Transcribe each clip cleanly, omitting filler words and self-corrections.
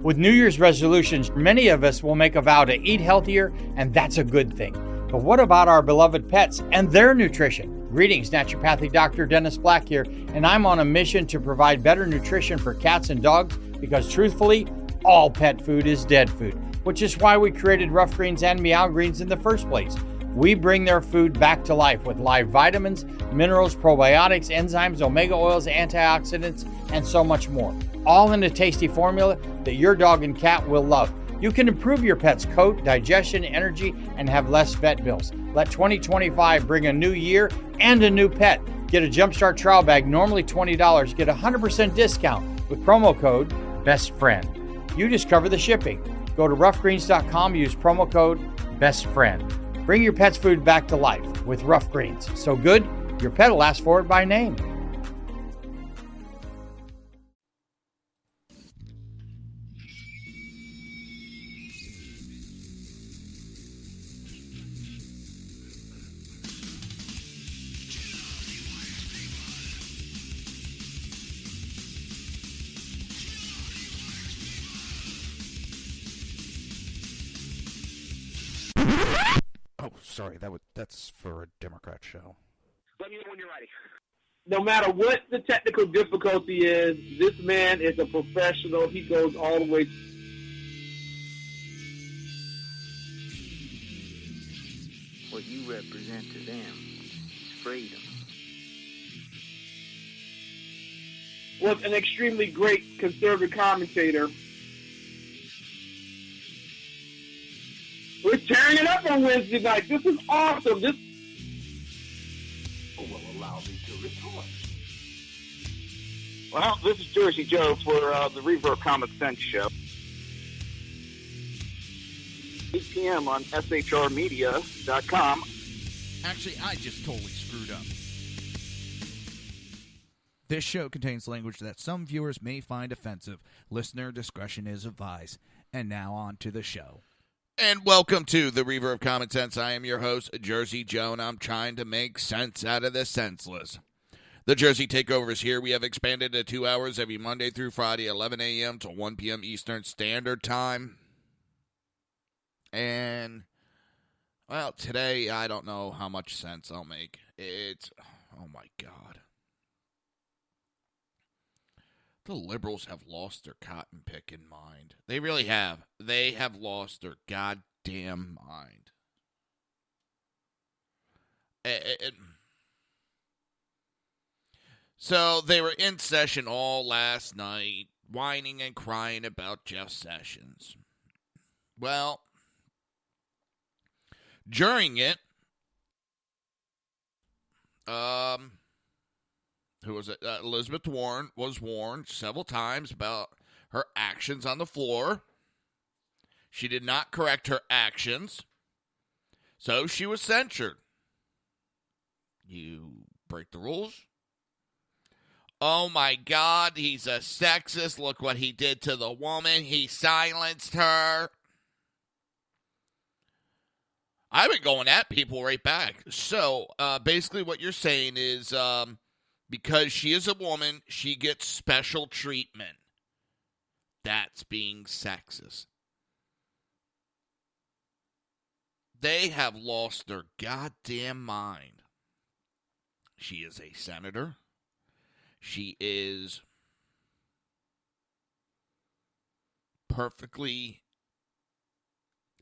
With New Year's resolutions, many of us will make a vow to eat healthier, and that's a good thing. But what about our beloved pets and their nutrition? Greetings, naturopathic Dr. Dennis Black here, and I'm on a mission to provide better nutrition for cats and dogs because truthfully, all pet food is dead food, which is why we created Rough Greens and Meow Greens in the first place. We bring their food back to life with live vitamins, minerals, probiotics, enzymes, omega oils, antioxidants, and so much more. All in a tasty formula that your dog and cat will love. You can improve your pet's coat, digestion, energy, and have less vet bills. Let 2025 bring a new year and a new pet. Get a Jumpstart trial bag, normally $20. Get a 100% discount with promo code BESTFRIEND. You just cover the shipping. Go to roughgreens.com, use promo code BESTFRIEND. Bring your pet's food back to life with Rough Greens. So good, your pet will ask for it by name. Oh, sorry, that's for a Democrat show. Let me know when you're ready. No matter what the technical difficulty is, this man is a professional. He goes all the way. What you represent to them is freedom. Was an extremely great conservative commentator. We're tearing it up on Wednesday night. This is awesome. This will allow me to retort. Well, this is Jersey Joe for the Reaver of Common Sense show. 8 p.m. on shrmedia.com. Actually, I just totally screwed up. This show contains language that some viewers may find offensive. Listener discretion is advised. And now on to the show. And welcome to the Reaver of Common Sense. I am your host, Jersey Joe, and I'm trying to make sense out of the senseless. The Jersey Takeover is here. We have expanded to 2 hours every Monday through Friday, 11 a.m. to 1 p.m. Eastern Standard Time. And, well, today I don't know how much sense I'll make. Oh my God. The liberals have lost their cotton picking mind. They really have. They have lost their goddamn mind. So they were in session all last night, whining and crying about Jeff Sessions. Well, during it, who was it? Elizabeth Warren was warned several times about her actions on the floor. She did not correct her actions, so she was censured. You break the rules? Oh my God, he's a sexist. Look what he did to the woman. He silenced her. I've been going at people right back. So, basically what you're saying is, because she is a woman, she gets special treatment. That's being sexist. They have lost their goddamn mind. She is a senator. She is perfectly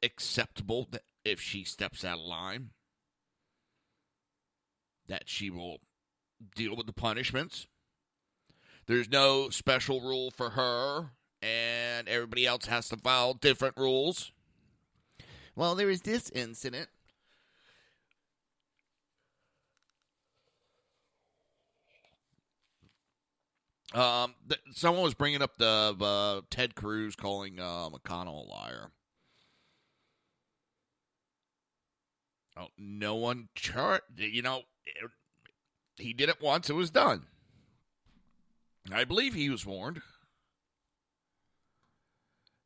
acceptable that if she steps out of line, that she will deal with the punishments. There's no special rule for her, and everybody else has to follow different rules. Well, there was this incident. Someone was bringing up the Ted Cruz calling McConnell a liar. Oh, no one charged. He did it once. It was done. I believe he was warned.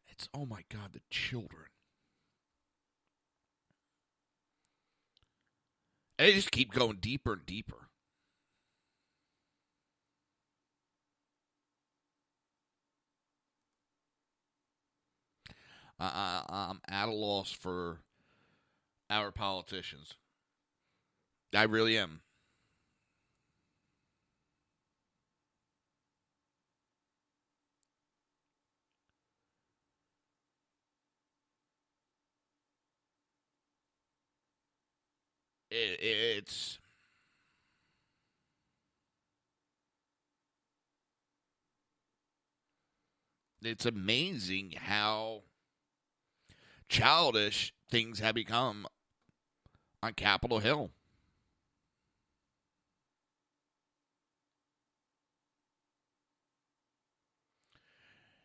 It's, oh my God, the children. And they just keep going deeper and deeper. I'm at a loss for our politicians. I really am. It's amazing how childish things have become on Capitol Hill.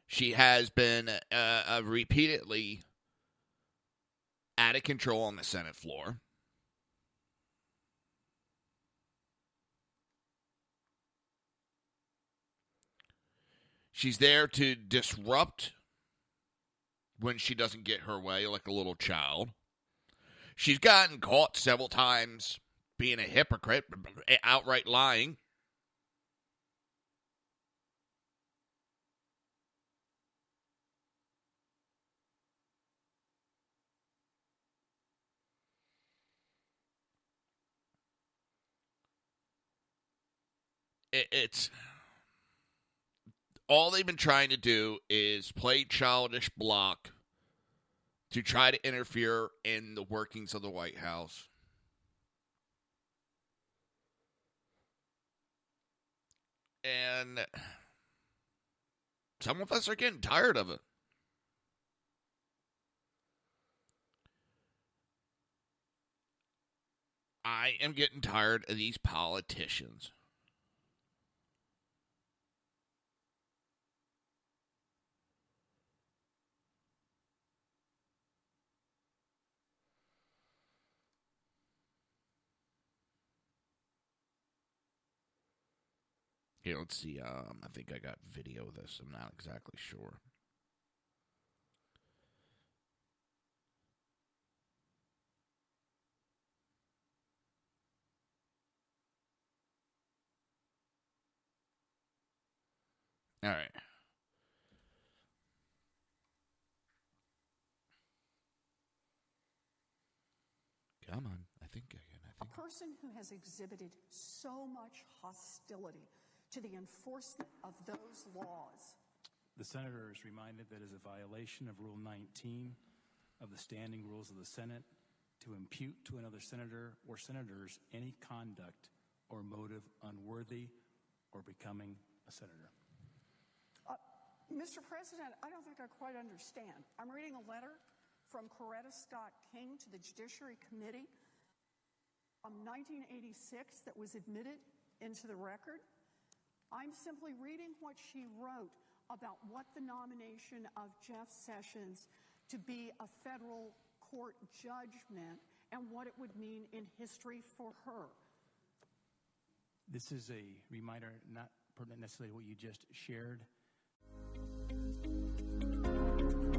She has been repeatedly out of control on the Senate floor. She's there to disrupt when she doesn't get her way like a little child. She's gotten caught several times being a hypocrite, outright lying. It's all they've been trying to do is play childish block to try to interfere in the workings of the White House. And some of us are getting tired of it. I am getting tired of these politicians. Here, let's see. I think I got video of this. I'm not exactly sure. All right. Come on. I think I can. A person who has exhibited so much hostility to the enforcement of those laws. The senator is reminded that it is a violation of Rule 19 of the standing rules of the Senate to impute to another senator or senators any conduct or motive unworthy or becoming a senator. Mr. President, I don't think I quite understand. I'm reading a letter from Coretta Scott King to the Judiciary Committee from 1986 that was admitted into the record. I'm simply reading what she wrote about what the nomination of Jeff Sessions to be a federal court judgment and what it would mean in history for her. This is a reminder, not necessarily what you just shared.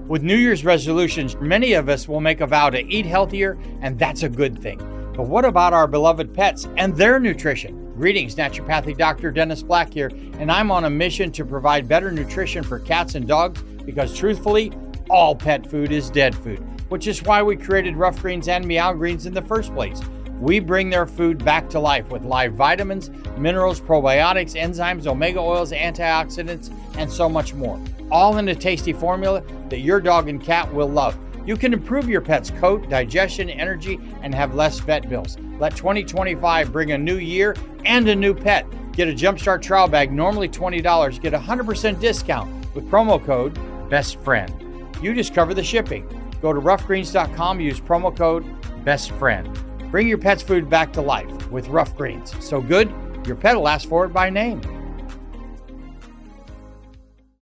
With New Year's resolutions, many of us will make a vow to eat healthier, and that's a good thing. But what about our beloved pets and their nutrition? Greetings, naturopathic Dr. Dennis Black here, and I'm on a mission to provide better nutrition for cats and dogs because truthfully, all pet food is dead food, which is why we created Rough Greens and Meow Greens in the first place. We bring their food back to life with live vitamins, minerals, probiotics, enzymes, omega oils, antioxidants, and so much more. All in a tasty formula that your dog and cat will love. You can improve your pet's coat, digestion, energy, and have less vet bills. Let 2025 bring a new year and a new pet. Get a Jumpstart trial bag, normally $20. Get a 100% discount with promo code BESTFRIEND. You discover the shipping. Go to roughgreens.com, use promo code BESTFRIEND. Bring your pet's food back to life with Rough Greens. So good, your pet will ask for it by name.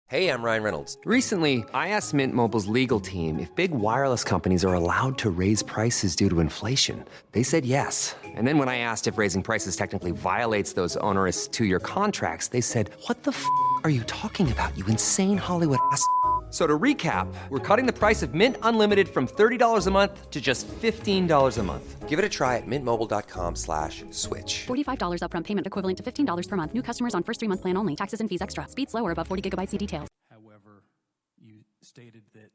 Hey, I'm Ryan Reynolds. Recently, I asked Mint Mobile's legal team if big wireless companies are allowed to raise prices due to inflation. They said yes. And then when I asked if raising prices technically violates those onerous two-year contracts, they said, "What the f*** are you talking about, you insane Hollywood ass?" So to recap, we're cutting the price of Mint Unlimited from $30 a month to just $15 a month. Give it a try at mintmobile.com/switch. $45 upfront payment equivalent to $15 per month. New customers on first 3-month plan only. Taxes and fees extra. Speed slower above 40 gigabytes. See details. However, you stated that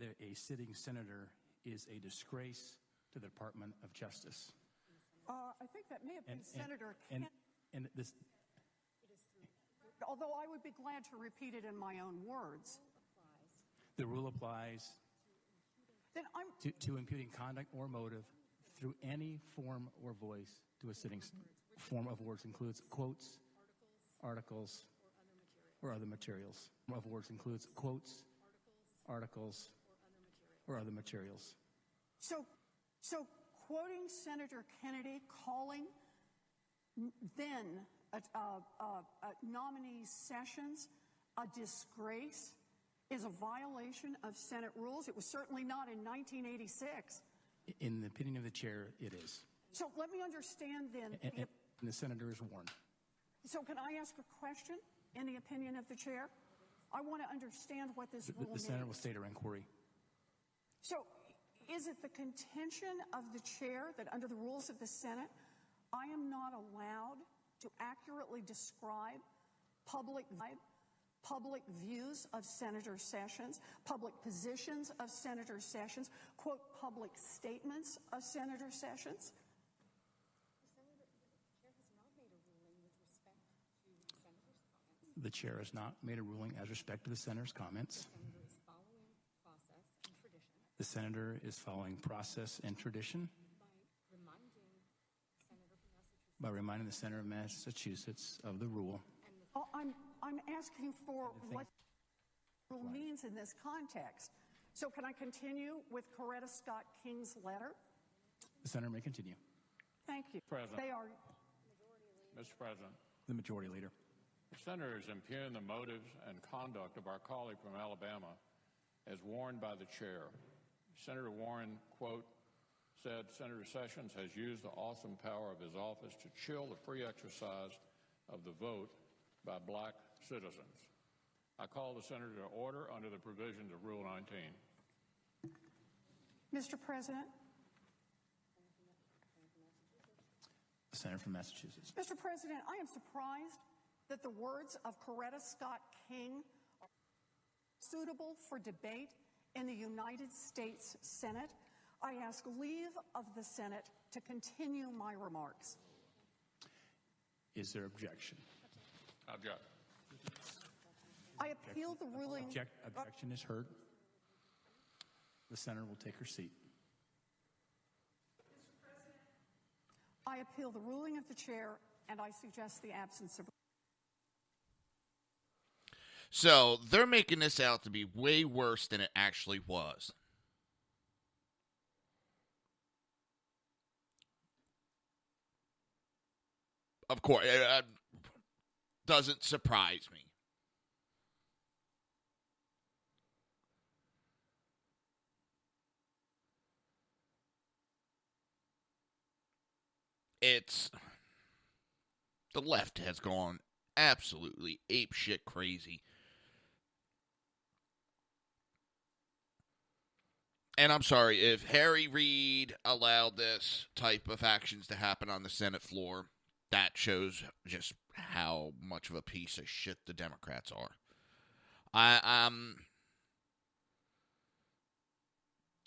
a sitting senator is a disgrace to the Department of Justice. I think that may have been Senator and, Kennedy. and this, Although I would be glad to repeat it in my own words. the rule applies Then I'm to imputing conduct or motive through any form or voice to a sitting form of words includes quotes, articles, or other materials. Form of words includes quotes, articles, or other materials. so quoting Senator Kennedy, calling then nominee Sessions a disgrace is a violation of Senate rules. It was certainly not in 1986. In the opinion of the chair, it is. So let me understand then. And the senator is warned. So can I ask a question in the opinion of the chair? I want to understand what this rule The means. senator will state her inquiry. So is it the contention of the chair that under the rules of the Senate, I am not allowed to accurately describe public views of Senator Sessions, public positions of Senator Sessions, quote, public statements of Senator Sessions? The chair has not made a ruling as respect to the senator's comments. The senator is following process and tradition by reminding the senator of Massachusetts of the rule. Oh, I'm asking for what the rule means in this context. So can I continue with Coretta Scott King's letter? The senator may continue. Thank you. President. They are. Mr. President, The majority leader. the senator is impugning the motives and conduct of our colleague from Alabama as warned by the chair. Senator Warren, quote, said Senator Sessions has used the awesome power of his office to chill the free exercise of the vote by black citizens. I call the senator to order under the provisions of Rule 19. Mr. President, The senator from Massachusetts. Mr. President, I am surprised that the words of Coretta Scott King are suitable for debate in the United States Senate. I ask leave of the Senate to continue my remarks. Is there objection? Object. I appeal the ruling. Objection is heard. The senator will take her seat. I appeal the ruling of the chair, and I suggest the absence of. So they're making this out to be way worse than it actually was. Of course, it doesn't surprise me. The left has gone absolutely apeshit crazy. And I'm sorry, if Harry Reid allowed this type of actions to happen on the Senate floor, that shows just how much of a piece of shit the Democrats are.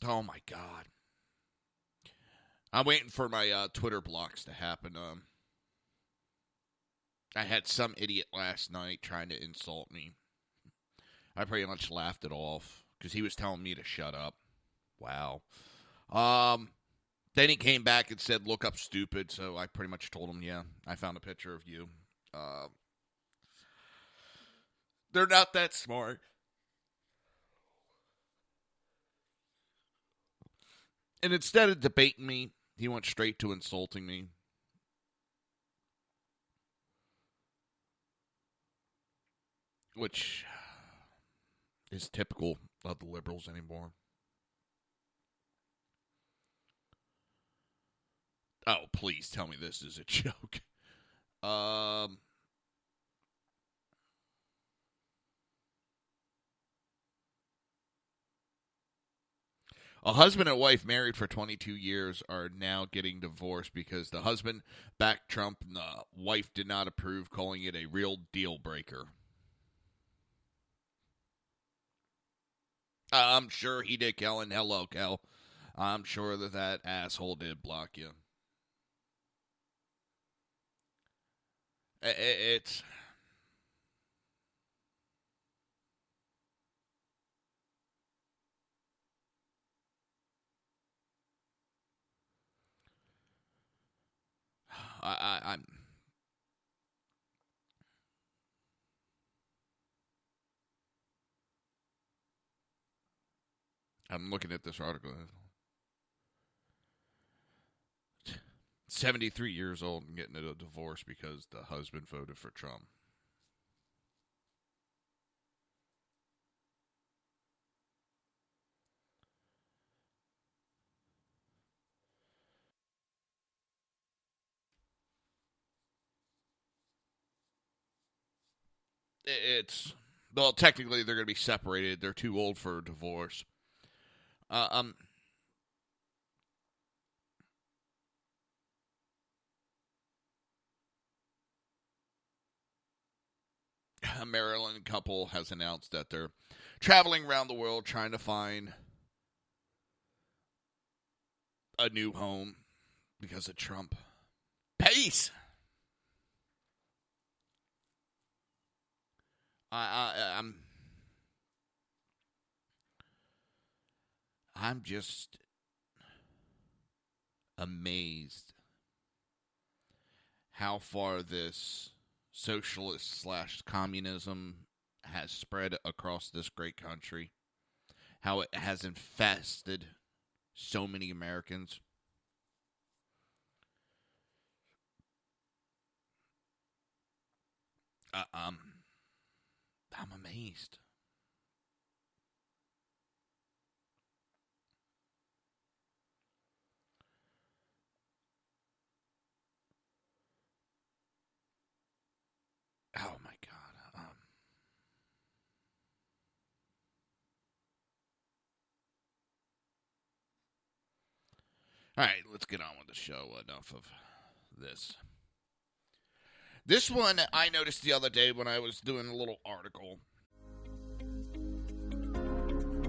Oh my God. I'm waiting for my Twitter blocks to happen. I had some idiot last night trying to insult me. I pretty much laughed it off because he was telling me to shut up. Wow. Then he came back and said, look up stupid. So I pretty much told him, yeah, I found a picture of you. They're not that smart. And instead of debating me, he went straight to insulting me. Which is typical of the liberals anymore. Oh, please tell me this is a joke. A husband and wife married for 22 years are now getting divorced because the husband backed Trump and the wife did not approve, calling it a real deal breaker. I'm sure he did, Kellen. Hello, Kel. I'm sure that asshole did block you. It's... I'm looking at this article. 73 years old and getting a divorce because the husband voted for Trump. It's, well, technically they're going to be separated. They're too old for a divorce. A Maryland couple has announced that they're traveling around the world trying to find a new home because of Trump. Peace! I'm just amazed how far this socialist / communism has spread across this great country, how it has infested so many Americans. I'm amazed. Oh my God. All right, let's get on with the show. Enough of this. This one I noticed the other day when I was doing a little article.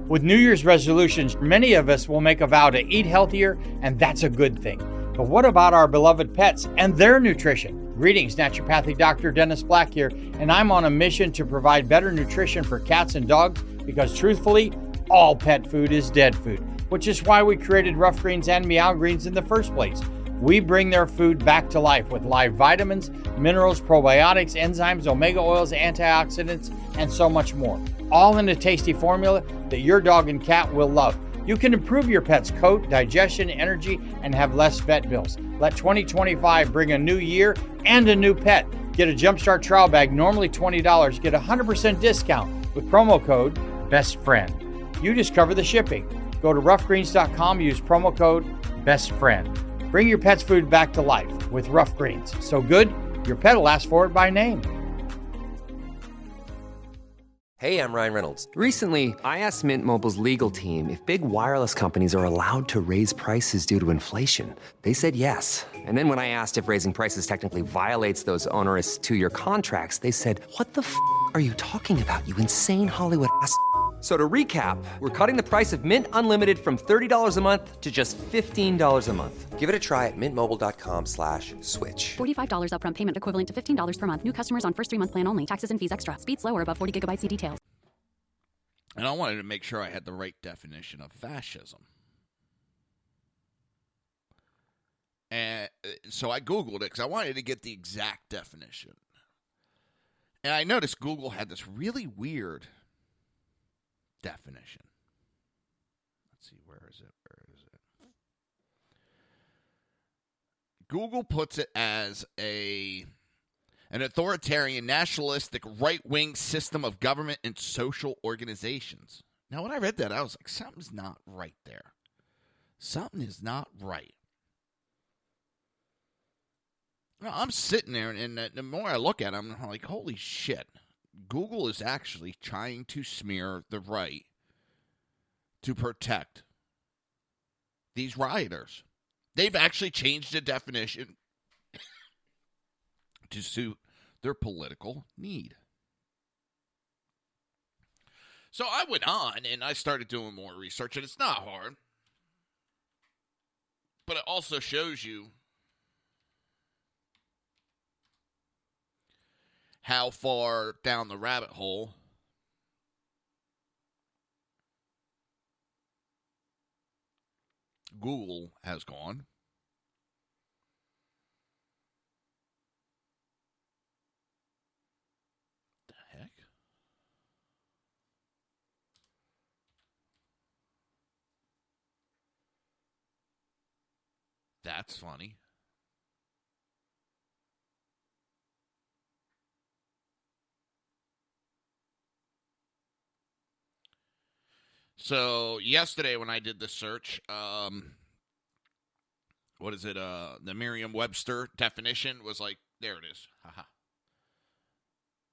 With New Year's resolutions, many of us will make a vow to eat healthier, and that's a good thing. But what about our beloved pets and their nutrition? Greetings, naturopathic Dr. Dennis Black here, and I'm on a mission to provide better nutrition for cats and dogs because truthfully, all pet food is dead food, which is why we created Rough Greens and Meow Greens in the first place. We bring their food back to life with live vitamins, minerals, probiotics, enzymes, omega oils, antioxidants, and so much more. All in a tasty formula that your dog and cat will love. You can improve your pet's coat, digestion, energy, and have less vet bills. Let 2025 bring a new year and a new pet. Get a Jumpstart trial bag, normally $20. Get a 100% discount with promo code BESTFRIEND. You just cover the shipping. Go to roughgreens.com, use promo code BESTFRIEND. Bring your pet's food back to life with Rough Greens. So good, your pet will ask for it by name. Hey, I'm Ryan Reynolds. Recently, I asked Mint Mobile's legal team if big wireless companies are allowed to raise prices due to inflation. They said yes. And then when I asked if raising prices technically violates those onerous 2-year contracts, they said, "What the f*** are you talking about, you insane Hollywood ass?" So to recap, we're cutting the price of Mint Unlimited from $30 a month to just $15 a month. Give it a try at mintmobile.com/switch. $45 upfront payment equivalent to $15 per month. New customers on first 3-month plan only. Taxes and fees extra. Speed slower above 40 gigabytes. See details. And I wanted to make sure I had the right definition of fascism. And so I Googled it because I wanted to get the exact definition. And I noticed Google had this really weird definition. Let's see, where is it? Google puts it as an authoritarian, nationalistic, right-wing system of government and social organizations. Now, when I read that, I was like, something's not right there. Something is not right. Now, I'm sitting there, and the more I look at it, I'm like, holy shit. Google is actually trying to smear the right to protect these rioters. They've actually changed the definition to suit their political need. So I went on and I started doing more research, and it's not hard. But it also shows you how far down the rabbit hole Google has gone. The heck? That's funny. So yesterday when I did the search, what is it? The Merriam-Webster definition was like, there it is. Haha.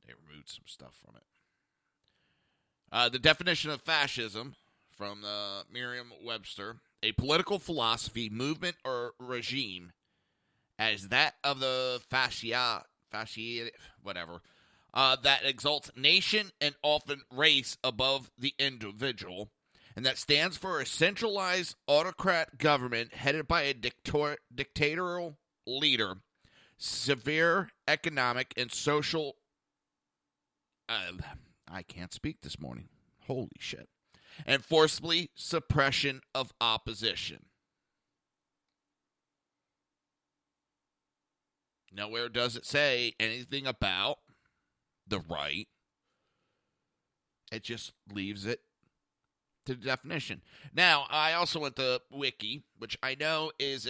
They removed some stuff from it. The definition of fascism from the Merriam-Webster: a political philosophy, movement, or regime as that of the that exalts nation and often race above the individual, and that stands for a centralized autocrat government headed by a dictatorial leader, severe economic and social I can't speak this morning. Holy shit. And forcibly suppression of opposition. Nowhere does it say anything about the right. It just leaves it to the definition. Now, I also went to Wiki, which I know is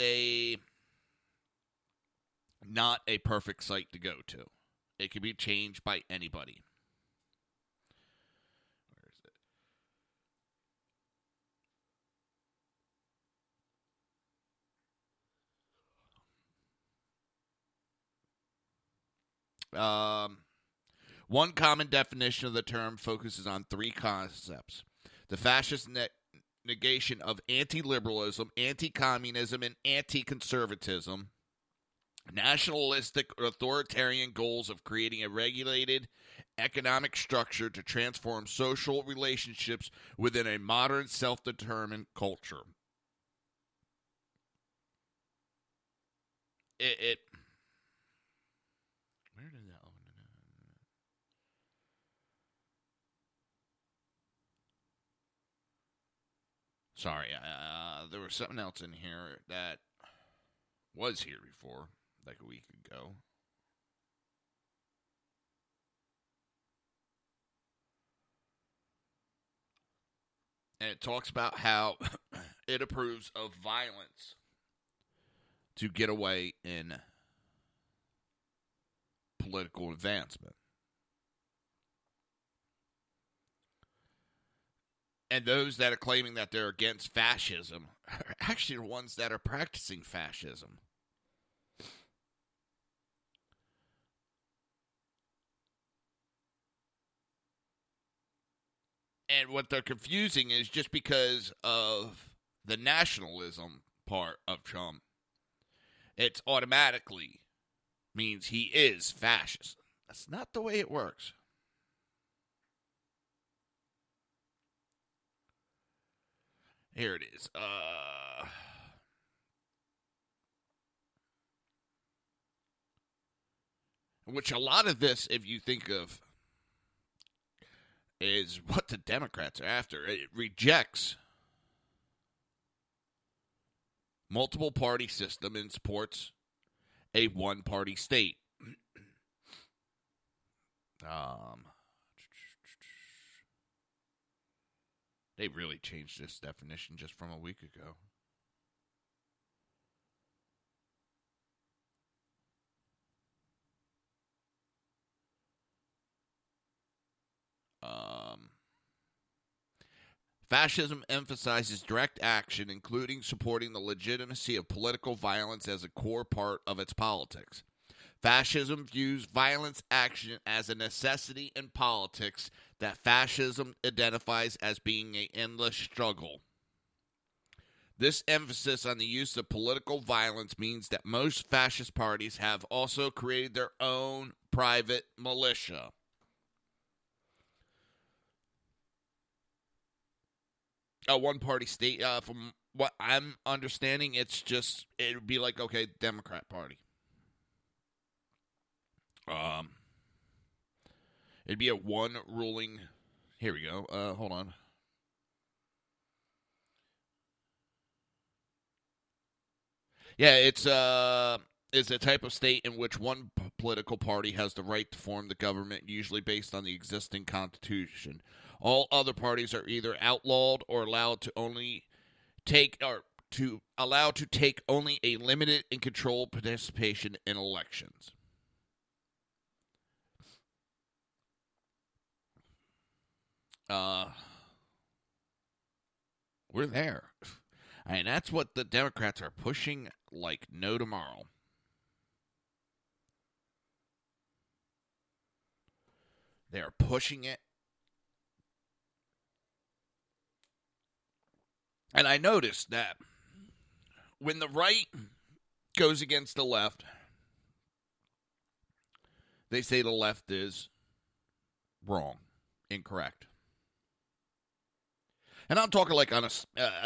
not a perfect site to go to. It can be changed by anybody. Where is it? One common definition of the term focuses on three concepts: the fascist negation of anti-liberalism, anti-communism, and anti-conservatism, nationalistic or authoritarian goals of creating a regulated economic structure to transform social relationships within a modern self-determined culture. Where did that open? Sorry, there was something else in here that was here before, like a week ago. And it talks about how it approves of violence to get away in political advancement. And those that are claiming that they're against fascism are actually the ones that are practicing fascism. And what they're confusing is just because of the nationalism part of Trump, it's automatically means he is fascist. That's not the way it works. Here it is. Which a lot of this, if you think of, is what the Democrats are after. It rejects multiple party system and supports a one-party state. They really changed this definition just from a week ago. Fascism emphasizes direct action, including supporting the legitimacy of political violence as a core part of its politics. Fascism views violence action as a necessity in politics that fascism identifies as being an endless struggle. This emphasis on the use of political violence means that most fascist parties have also created their own private militia. a one-party state. From what I'm understanding, it would be like, okay, Democrat Party. It'd be a one ruling. Here we go. Hold on. Yeah, it's a type of state in which one political party has the right to form the government, usually based on the existing constitution. All other parties are either outlawed or allowed to take only a limited and controlled participation in elections. We're there. And that's what the Democrats are pushing like no tomorrow. They're pushing it. And I noticed that when the right goes against the left, they say the left is wrong, incorrect. And I'm talking like on a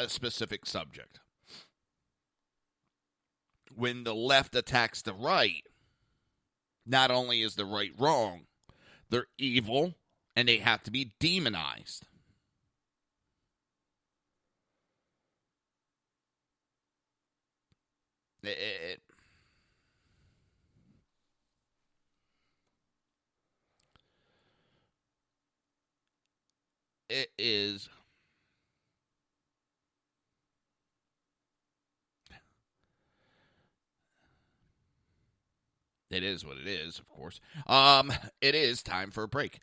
specific subject. When the left attacks the right, not only is the right wrong, they're evil and they have to be demonized. It is. It is what it is, of course. It is time for a break.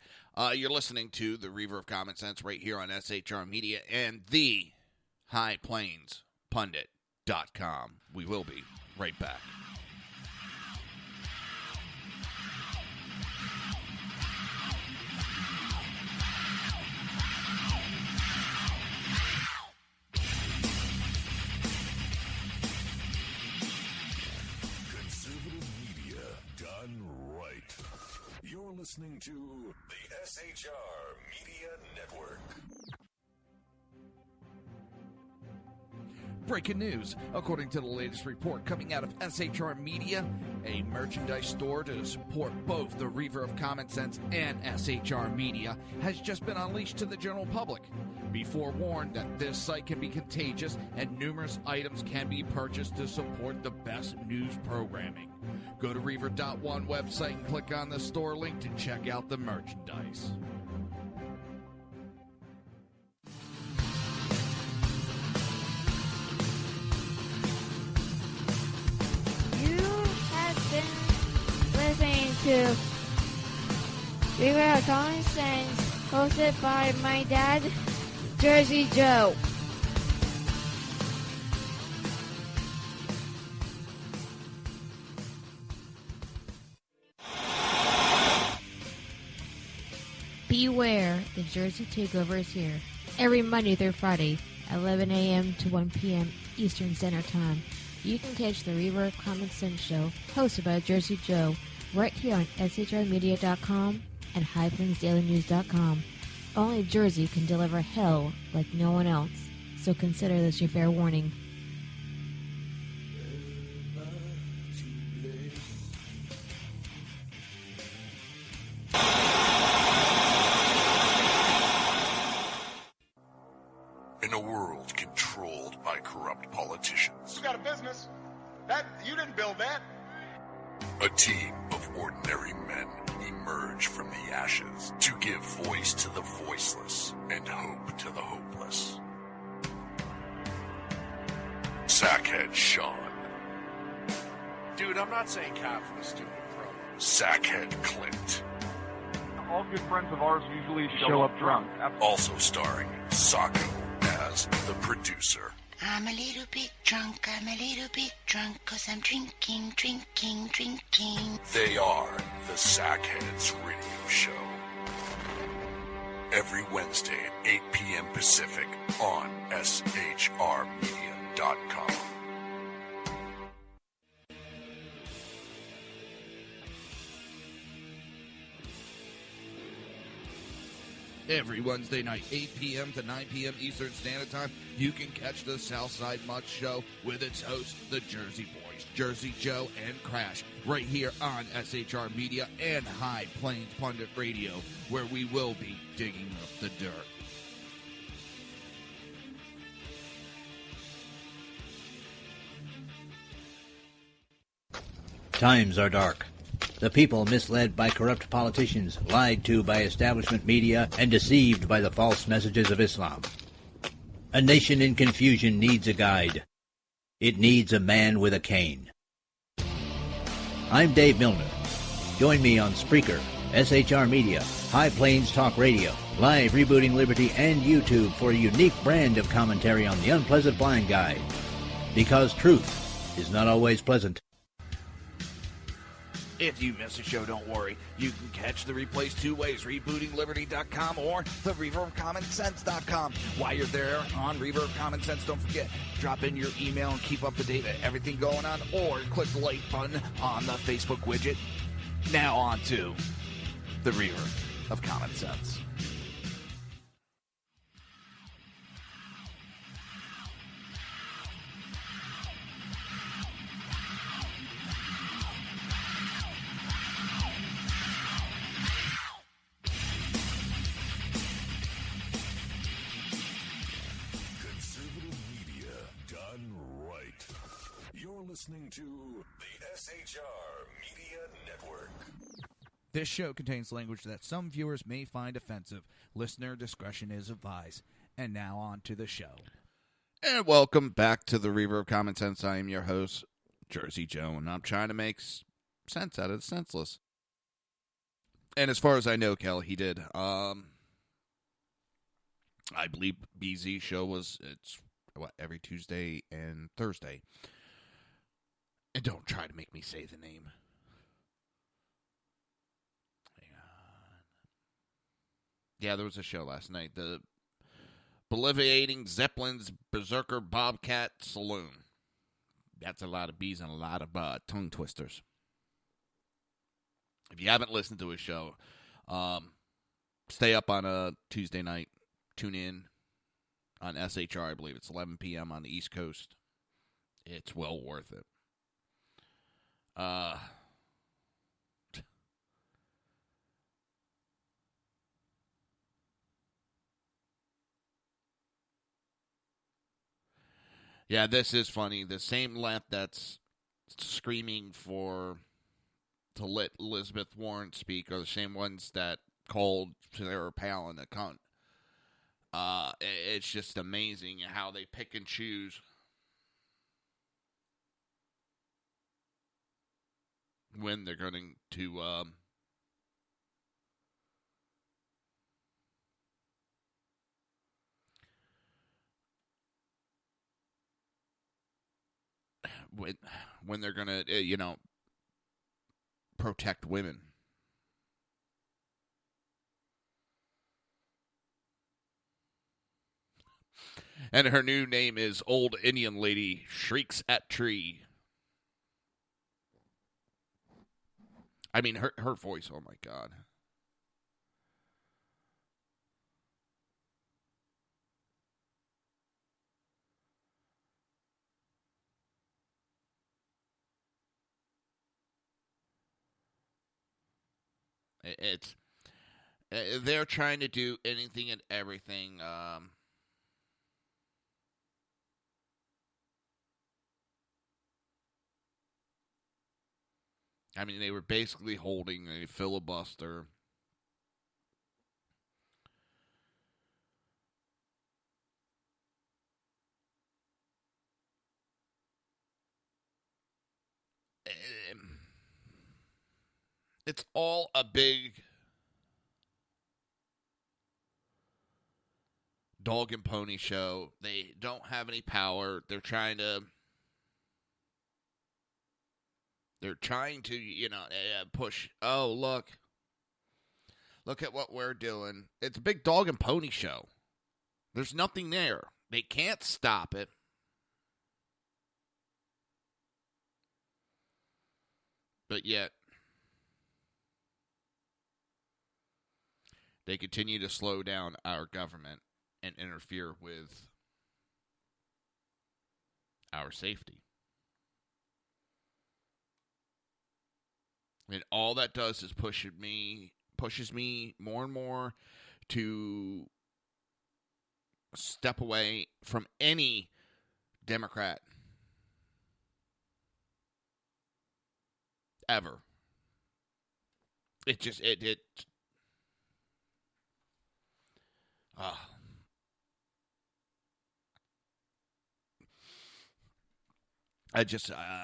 You're listening to the Reaver of Common Sense right here on SHR Media and the High Plains Pundit.com. We will be right back. You're listening to the SHR Media Network. Breaking news. According to the latest report coming out of SHR Media, a merchandise store to support both the Reaver of Common Sense and SHR Media has just been unleashed to the general public. Be forewarned that this site can be contagious and numerous items can be purchased to support the best news programming. Go to Reaver.one website and click on the store link to check out the merchandise. Listening to Reaver of Common Sense, hosted by my dad, Jersey Joe. Beware, the Jersey Takeover is here. Every Monday through Friday, 11 a.m. to 1 p.m. Eastern Standard Time. You can catch the Reaver of Common Sense show, hosted by Jersey Joe, right here on SHRmedia.com and HighPlainsDailyNews.com. Only Jersey can deliver hell like no one else, so consider this your fair warning. In a world controlled by corrupt politicians, You got a business. That you didn't build that. a team of ordinary men emerge from the ashes to give voice to the voiceless and hope to the hopeless. Sackhead Sean. Dude, I'm not saying cow for the stupid pro. Sackhead Clint. All good friends of ours usually show up drunk. Also starring Sacco as the producer. I'm a little bit drunk, 'cause I'm drinking. They are the Sackheads Radio Show. Every Wednesday at 8 p.m. Pacific on SHRmedia.com. Every Wednesday night, 8 p.m. to 9 p.m. Eastern Standard Time, you can catch the Southside Mutt Show with its hosts, the Jersey Boys, Jersey Joe and Crash, right here on SHR Media and High Plains Pundit Radio, where we will be digging up the dirt. Times are dark. The people misled by corrupt politicians, lied to by establishment media, and deceived by the false messages of Islam. A nation in confusion needs a guide. It needs a man with a cane. I'm Dave Milner. Join me on Spreaker, SHR Media, High Plains Talk Radio, Live Rebooting Liberty, and YouTube for a unique brand of commentary on the unpleasant blind guide. Because truth is not always pleasant. If you miss a show, don't worry. You can catch the replays two ways, rebootingliberty.com or the Reaver of Common Sense.com. While you're there on Reaver of Common Sense, don't forget, drop in your email and keep up to date with everything going on, or click the like button on the Facebook widget. Now on to the Reaver of Common Sense. Listening to the SHR Media Network. This show contains language that some viewers may find offensive. Listener discretion is advised. And now on to the show. And welcome back to the Reaver of Common Sense. I am your host, Jersey Joe, and I'm trying to make sense out of the senseless. And as far as I know, Kel, he did. I believe BZ show it's every Tuesday and Thursday. And don't try to make me say the name. Hang on. Yeah, there was a show last night. The Boliviating Zeppelin's Berserker Bobcat Saloon. That's a lot of B's and a lot of tongue twisters. If you haven't listened to his show, stay up on a Tuesday night. Tune in on SHR, I believe. It's 11 p.m. on the East Coast. It's well worth it. Yeah, this is funny. The same left that's screaming to let Elizabeth Warren speak are the same ones that called Sarah Palin a cunt. It's just amazing how they pick and choose when they're going to when they're going to protect women. And her new name is Old Indian Lady Shrieks at Tree. I mean, her voice, oh my God. They're trying to do anything and everything. I mean, they were basically holding a filibuster. It's all a big dog and pony show. They don't have any power. They're trying to push. Oh, look at what we're doing. It's a big dog and pony show. There's nothing there. They can't stop it. But yet, They continue to slow down our government and interfere with our safety. And all that does is pushes me more and more to step away from any Democrat ever. It just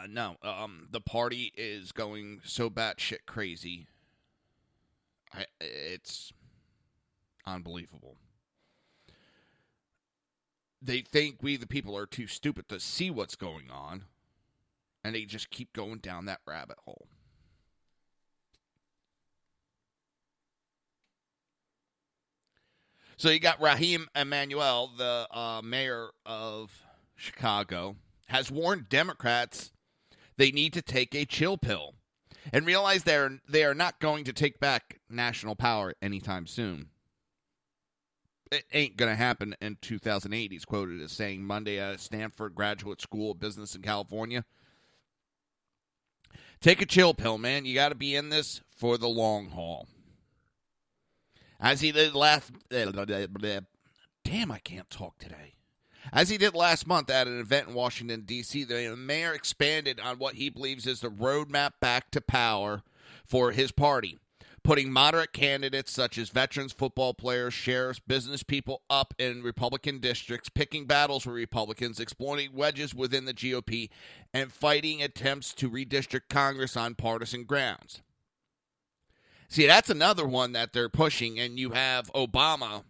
no. The party is going so batshit crazy. It's unbelievable. They think we, the people, are too stupid to see what's going on, and they just keep going down that rabbit hole. So you got Raheem Emanuel, the mayor of Chicago, has warned Democrats they need to take a chill pill and realize they are not going to take back national power anytime soon. It ain't going to happen in 2008, he's quoted as saying Monday at Stanford Graduate School of Business in California. Take a chill pill, man. You got to be in this for the long haul. As he did last... Damn, I can't talk today. As he did last month at an event in Washington, D.C., the mayor expanded on what he believes is the roadmap back to power for his party, putting moderate candidates such as veterans, football players, sheriffs, business people up in Republican districts, picking battles with Republicans, exploiting wedges within the GOP, and fighting attempts to redistrict Congress on partisan grounds. See, that's another one that they're pushing, and you have Obama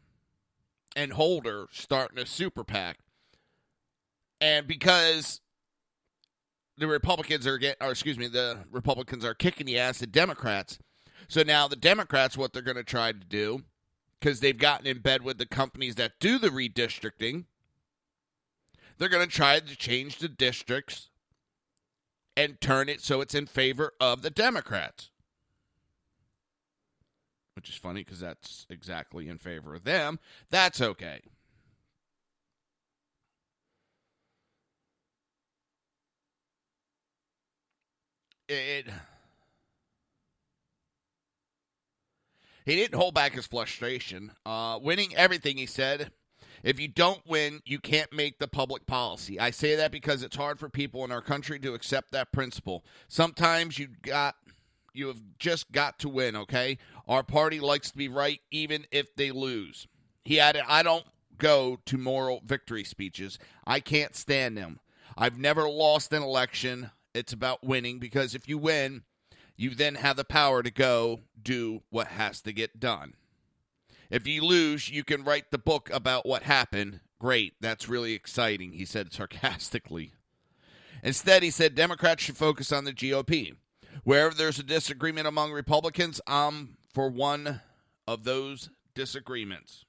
and Holder starting a super PAC. And because the Republicans are kicking the ass of Democrats. So now the Democrats, what they're going to try to do, because they've gotten in bed with the companies that do the redistricting, they're going to try to change the districts and turn it so it's in favor of the Democrats. Which is funny because that's exactly in favor of them. That's okay. He didn't hold back his frustration. Winning everything, he said. If you don't win, you can't make the public policy. I say that because it's hard for people in our country to accept that principle. Sometimes you have just got to win, okay? Our party likes to be right even if they lose. He added, I don't go to moral victory speeches. I can't stand them. I've never lost an election. It's about winning because if you win, you then have the power to go do what has to get done. If you lose, you can write the book about what happened. Great, that's really exciting, he said sarcastically. Instead, he said Democrats should focus on the GOP. Wherever there's a disagreement among Republicans, I'm for one of those disagreements.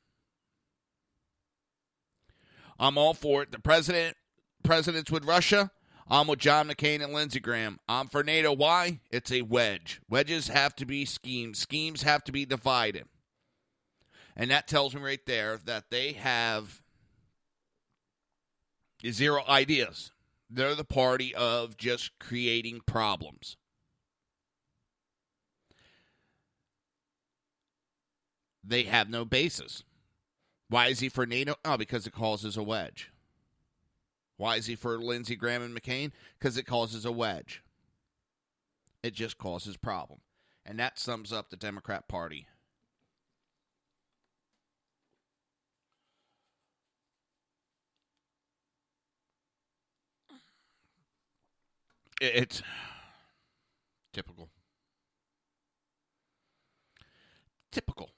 I'm all for it. The president's with Russia. I'm with John McCain and Lindsey Graham. I'm for NATO. Why? It's a wedge. Wedges have to be schemed. Schemes have to be divided. And that tells me right there that they have zero ideas. They're the party of just creating problems. They have no basis. Why is he for NATO? Oh, because it causes a wedge. Why is he for Lindsey Graham and McCain? Because it causes a wedge. It just causes problem. And that sums up the Democrat Party. It's typical. Typical.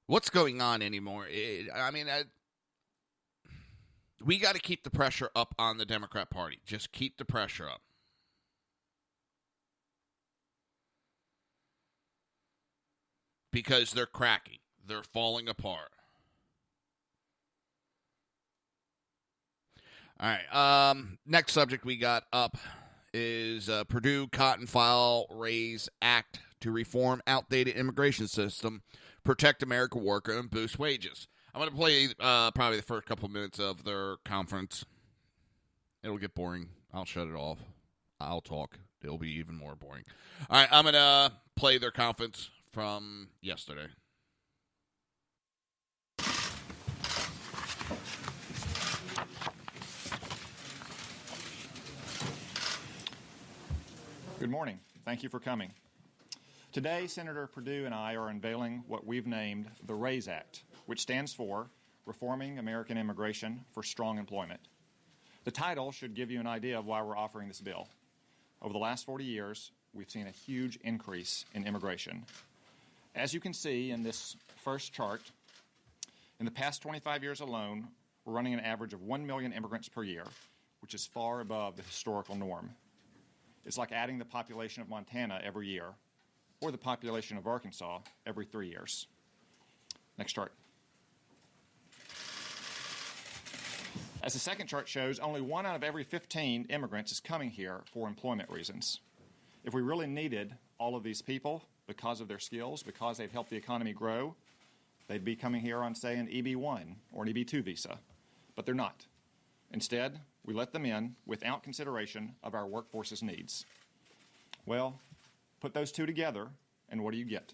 What's going on anymore? We got to keep the pressure up on the Democrat Party. Just keep the pressure up. Because they're cracking. They're falling apart. All right. Next subject we got up is Purdue Cotton File Raise Act to reform outdated immigration system, protect American worker, and boost wages. I'm going to play probably the first couple minutes of their conference. It'll get boring. I'll shut it off. I'll talk. It'll be even more boring. All right, I'm going to play their conference from yesterday. Good morning. Thank you for coming. Today, Senator Perdue and I are unveiling what we've named the RAISE Act, which stands for Reforming American Immigration for Strong Employment. The title should give you an idea of why we're offering this bill. Over the last 40 years, we've seen a huge increase in immigration. As you can see in this first chart, in the past 25 years alone, we're running an average of 1 million immigrants per year, which is far above the historical norm. It's like adding the population of Montana every year, or the population of Arkansas every 3 years. Next chart. As the second chart shows, only 1 out of every 15 immigrants is coming here for employment reasons. If we really needed all of these people because of their skills, because they've helped the economy grow, they'd be coming here on, say, an EB-1 or an EB-2 visa. But they're not. Instead, we let them in without consideration of our workforce's needs. Well, put those two together, and what do you get?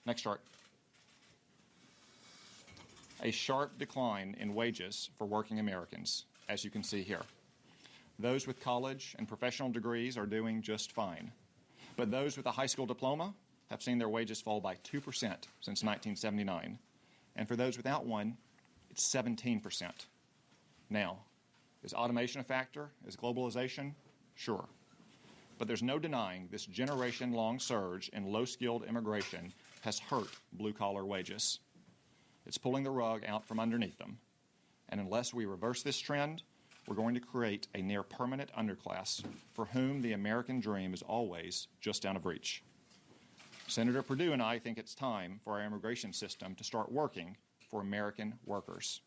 Next chart. A sharp decline in wages for working Americans, as you can see here. Those with college and professional degrees are doing just fine. But those with a high school diploma have seen their wages fall by 2% since 1979. And for those without one, it's 17%. Now, is automation a factor? Is globalization? Sure. But there's no denying this generation-long surge in low-skilled immigration has hurt blue-collar wages. It's pulling the rug out from underneath them. And unless we reverse this trend, we're going to create a near-permanent underclass for whom the American dream is always just out of reach. Senator Perdue and I think it's time for our immigration system to start working for American workers.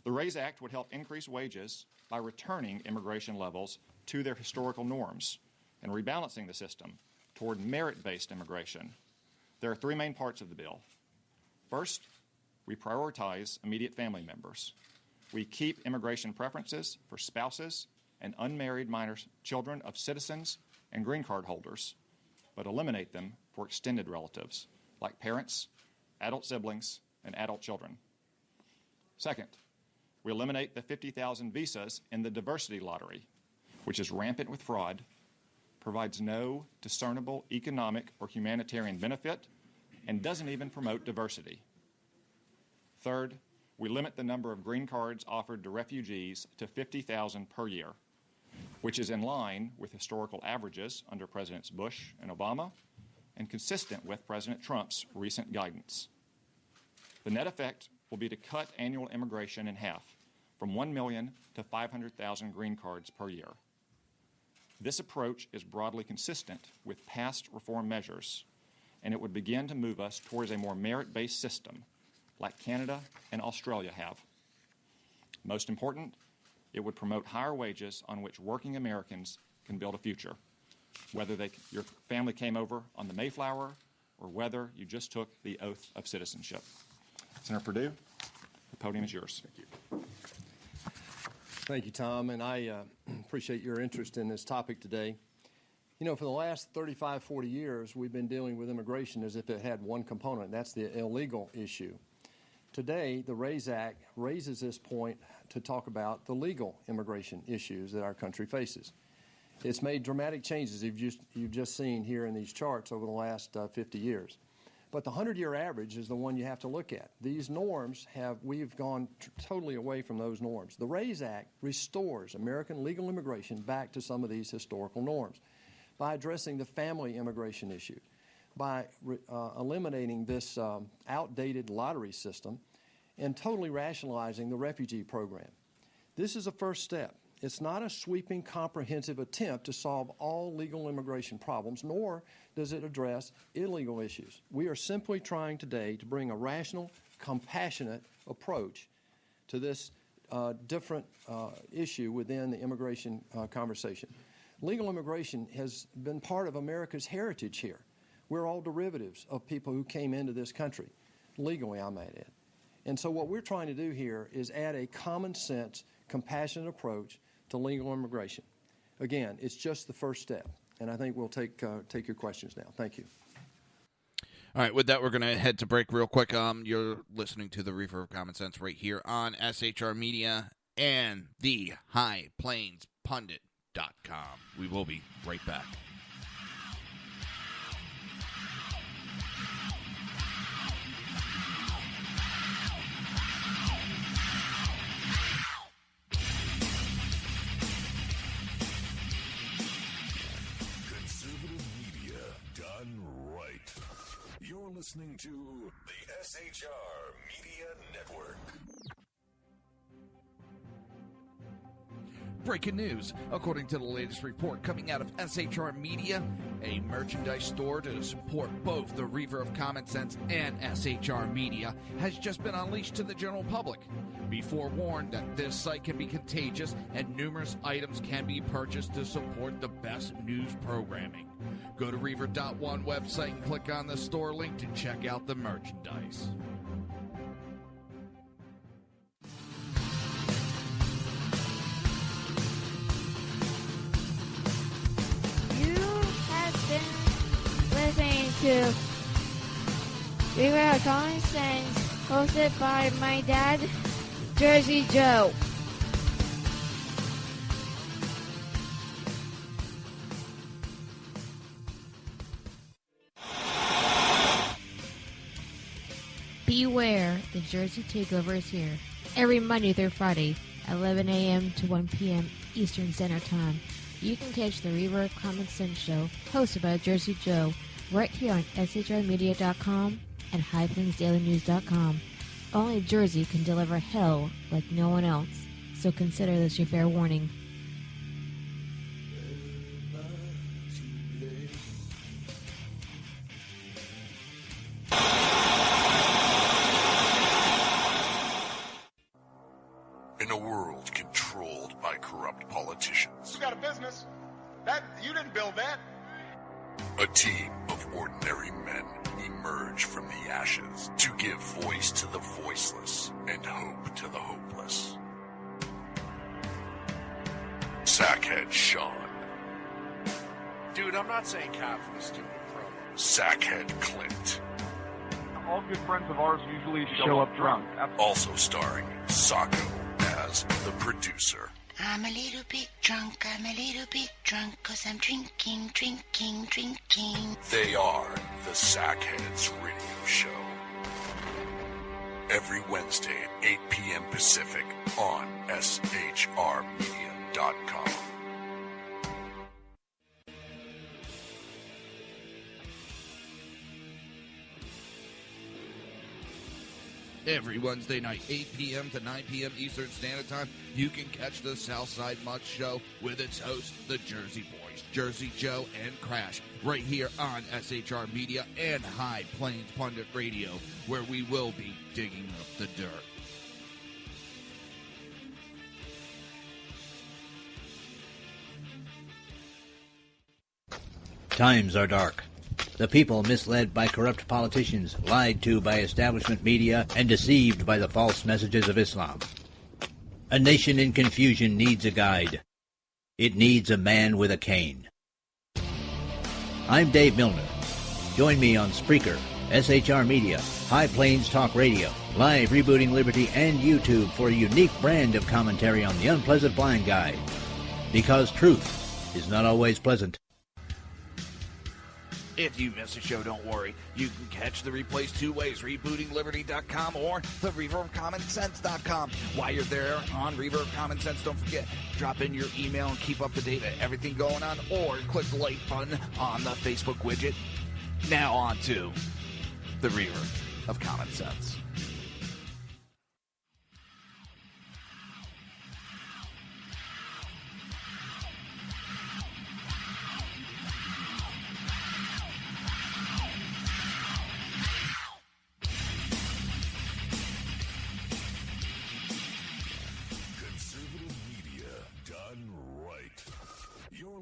The RAISE Act would help increase wages by returning immigration levels to their historical norms and rebalancing the system toward merit-based immigration. There are 3 main parts of the bill. First, we prioritize immediate family members. We keep immigration preferences for spouses and unmarried minor children of citizens and green card holders, but eliminate them for extended relatives, like parents, adult siblings, and adult children. Second, we eliminate the 50,000 visas in the diversity lottery, which is rampant with fraud, provides no discernible economic or humanitarian benefit, and doesn't even promote diversity. Third, we limit the number of green cards offered to refugees to 50,000 per year, which is in line with historical averages under Presidents Bush and Obama and consistent with President Trump's recent guidance. The net effect will be to cut annual immigration in half, from 1 million to 500,000 green cards per year. This approach is broadly consistent with past reform measures, and it would begin to move us towards a more merit-based system like Canada and Australia have. Most important, it would promote higher wages on which working Americans can build a future, whether your family came over on the Mayflower or whether you just took the oath of citizenship. Senator Perdue, the podium is yours. Thank you. Thank you, Tom, and I appreciate your interest in this topic today. You know, for the last 35, 40 years, we've been dealing with immigration as if it had one component, and that's the illegal issue. Today, the RAISE Act raises this point to talk about the legal immigration issues that our country faces. It's made dramatic changes you've just seen here in these charts over the last 50 years. But the 100-year average is the one you have to look at. These norms we've gone totally away from those norms. The RAISE Act restores American legal immigration back to some of these historical norms by addressing the family immigration issue, by eliminating this outdated lottery system, and totally rationalizing the refugee program. This is a first step. It's not a sweeping, comprehensive attempt to solve all legal immigration problems, nor does it address illegal issues. We are simply trying today to bring a rational, compassionate approach to this different issue within the immigration conversation. Legal immigration has been part of America's heritage here. We're all derivatives of people who came into this country, legally, I might add. And so what we're trying to do here is add a common sense, compassionate approach to legal immigration. Again, it's just the first step, and I think we'll take your questions now. Thank you. All right, with that, we're going to head to break real quick. You're listening to the Reaver of Common Sense right here on SHR Media and the HighPlainsPundit.com. We will be right back. You're listening to the SHR Media Network. Breaking news. According to the latest report coming out of SHR Media, a merchandise store to support both the Reaver of Common Sense and SHR Media has just been unleashed to the general public. Be forewarned that this site can be contagious and numerous items can be purchased to support the best news programming. Go to Reaver.one website and click on the store link to check out the merchandise. You have been listening to Reaver of Common Sense, hosted by my dad, Jersey Joe. Beware, the Jersey Takeover is here. Every Monday through Friday, 11 a.m. to 1 p.m. Eastern Standard Time. You can catch the Reaver of Common Sense show, hosted by Jersey Joe, right here on SHRmedia.com and HighPlainsDailyNews.com. Only Jersey can deliver hell like no one else, so consider this your fair warning. In a world controlled by corrupt politicians, You got a business. You didn't build that. a team of ordinary men emerge from the ashes to give voice to the voiceless and hope to the hopeless. Sackhead Sean, Dude, I'm not saying cop for the stupid program. Sackhead Clint, All good friends of ours usually show up drunk. also starring Sacco as the producer. I'm a little bit drunk, 'cause I'm drinking. They are the Sackheads Radio Show. Every Wednesday at 8 p.m. Pacific on SHRmedia.com. Every Wednesday night, 8 p.m. to 9 p.m. Eastern Standard Time, you can catch the Southside Mutt Show with its hosts, the Jersey Boys, Jersey Joe and Crash, right here on SHR Media and High Plains Pundit Radio, where we will be digging up the dirt. Times are dark. The people misled by corrupt politicians, lied to by establishment media, and deceived by the false messages of Islam. A nation in confusion needs a guide. It needs a man with a cane. I'm Dave Milner. Join me on Spreaker, SHR Media, High Plains Talk Radio, Live Rebooting Liberty, and YouTube for a unique brand of commentary on the unpleasant blind guide. Because truth is not always pleasant. If you miss a show, don't worry. You can catch the replays two ways, rebootingliberty.com or the reverofcommonsense.com. While you're there on Reaver of Common Sense, don't forget, drop in your email and keep up to date with everything going on, or click the like button on the Facebook widget. Now on to the Reaver of Common Sense.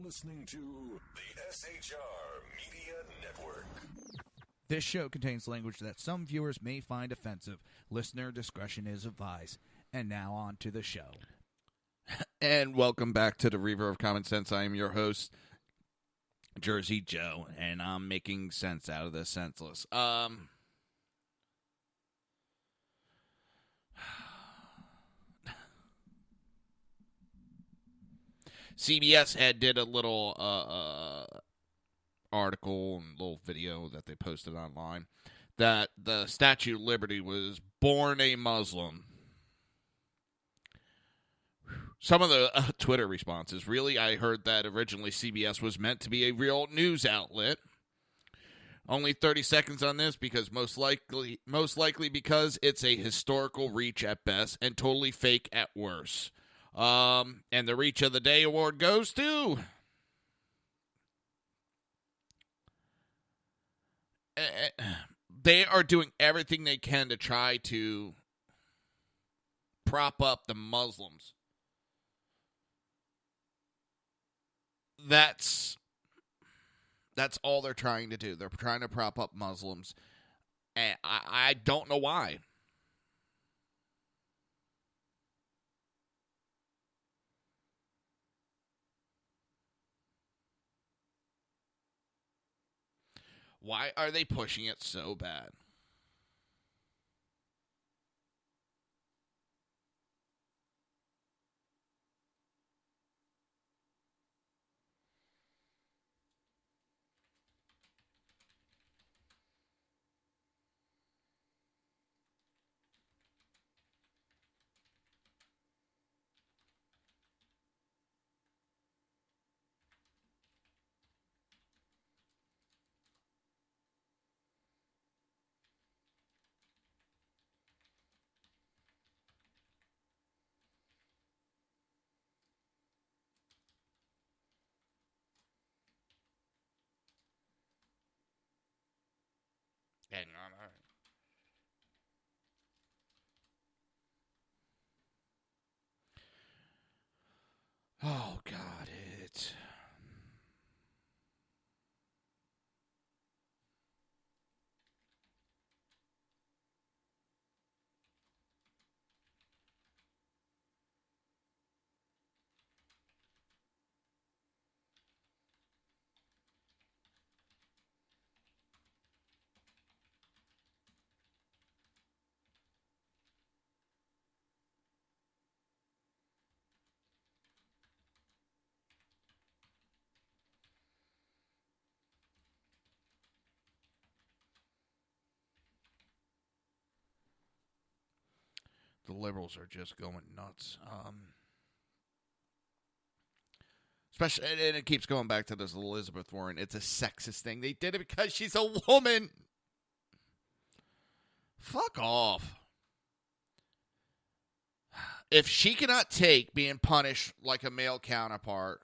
listening to the SHR Media Network. This show contains language that some viewers may find offensive. Listener discretion is advised. And now on to the show. And welcome back to the Reaver of Common Sense. I am your host, Jersey Joe, and I'm making sense out of the senseless. CBS had did a little article and little video that they posted online that the Statue of Liberty was born a Muslim. Some of the Twitter responses. Really, I heard that originally CBS was meant to be a real news outlet. Only 30 seconds on this because most likely because it's a historical reach at best and totally fake at worst. And the Reach of the Day award goes to they are doing everything they can to try to prop up the Muslims. That's all they're trying to do. They're trying to prop up Muslims. And I don't know why. Why are they pushing it so bad? Hang on, all right. Oh, God, it's... The liberals are just going nuts. Especially, and it keeps going back to this Elizabeth Warren. It's a sexist thing. They did it because she's a woman. Fuck off. If she cannot take being punished like a male counterpart,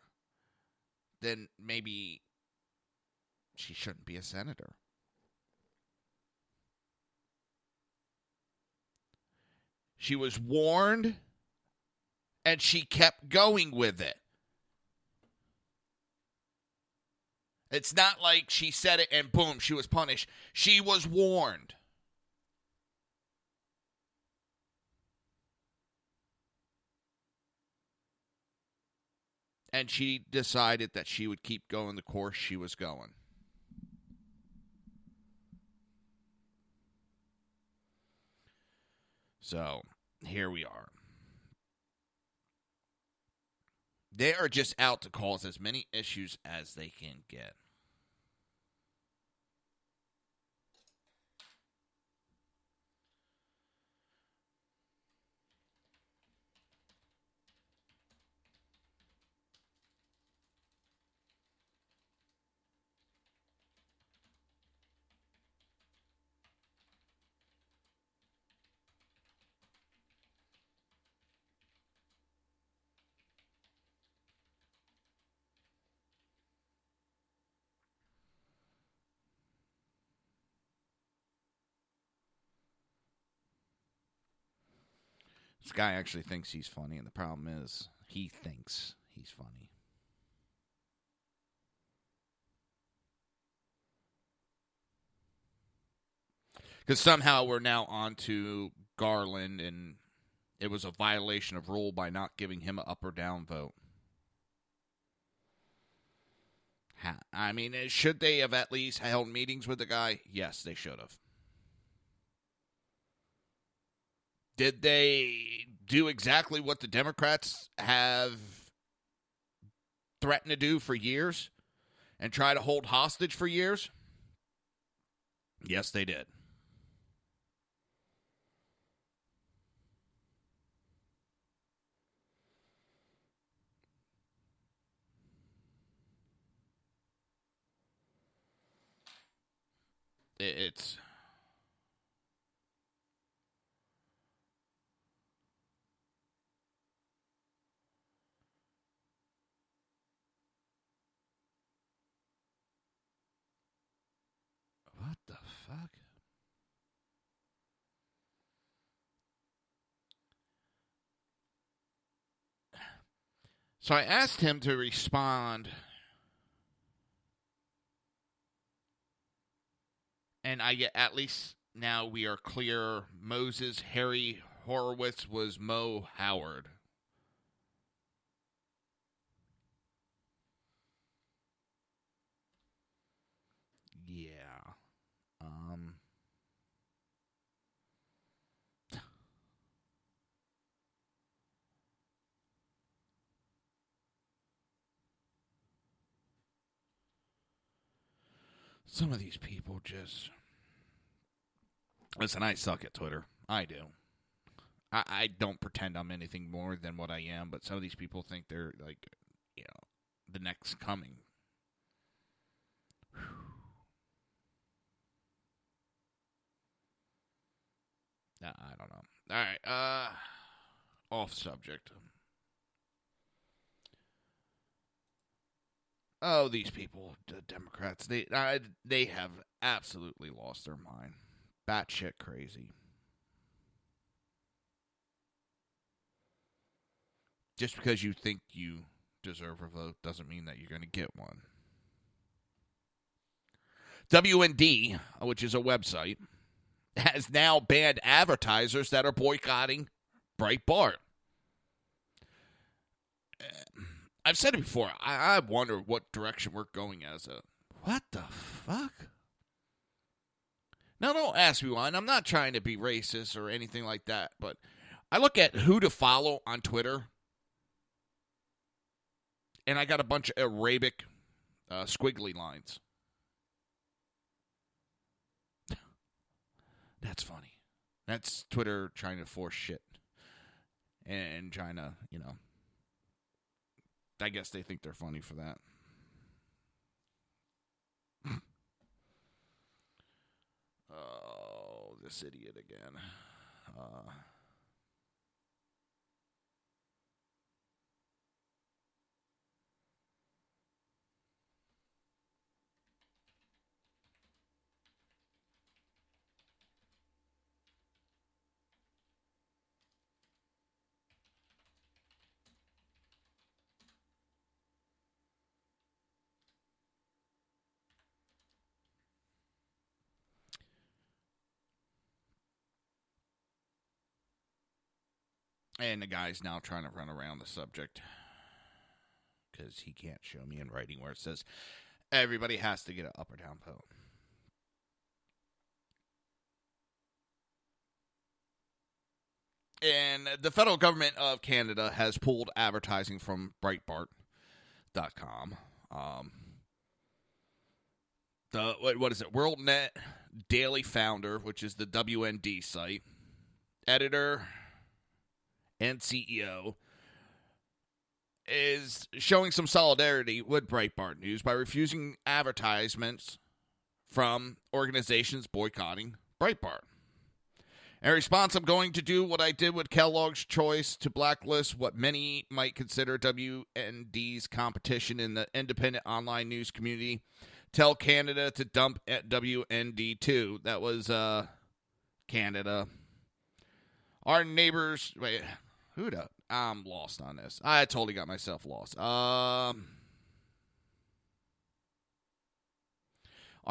then maybe she shouldn't be a senator. She was warned, and she kept going with it. It's not like she said it and boom, she was punished. She was warned. And she decided that she would keep going the course she was going. So, here we are. They are just out to cause as many issues as they can get. This guy actually thinks he's funny, and the problem is he thinks he's funny. Because somehow we're now on to Garland, and it was a violation of rule by not giving him an up or down vote. I mean, should they have at least held meetings with the guy? Yes, they should have. Did they do exactly what the Democrats have threatened to do for years and try to hold hostage for years? Yes, they did. It's what the fuck? So I asked him to respond, and I get at least now we are clear. Moses Harry Horowitz was Mo Howard. Yeah. Some of these people just... Listen, I suck at Twitter. I do. I don't pretend I'm anything more than what I am, but some of these people think they're, like, you know, the next coming. I don't know. All right, off subject. Oh, these people, the Democrats, they have absolutely lost their mind. Batshit crazy. Just because you think you deserve a vote doesn't mean that you're going to get one. WND, which is a website, has now banned advertisers that are boycotting Breitbart. I've said it before. I wonder what direction we're going as a... What the fuck? Now, don't ask me why, and I'm not trying to be racist or anything like that, but I look at who to follow on Twitter, and I got a bunch of Arabic squiggly lines. That's funny. That's Twitter trying to force shit. And trying to, you know... I guess they think they're funny for that. Oh, this idiot again. And the guy's now trying to run around the subject because he can't show me in writing where it says everybody has to get an up or down vote. And the federal government of Canada has pulled advertising from Breitbart.com. What is it? WorldNet Daily Founder, which is the WND site, editor and CEO, is showing some solidarity with Breitbart News by refusing advertisements from organizations boycotting Breitbart. In response, I'm going to do what I did with Kellogg's choice to blacklist what many might consider WND's competition in the independent online news community. Tell Canada to dump at WND too. That was Canada. Our neighbors... Wait... I'm lost on this. I totally got myself lost. Our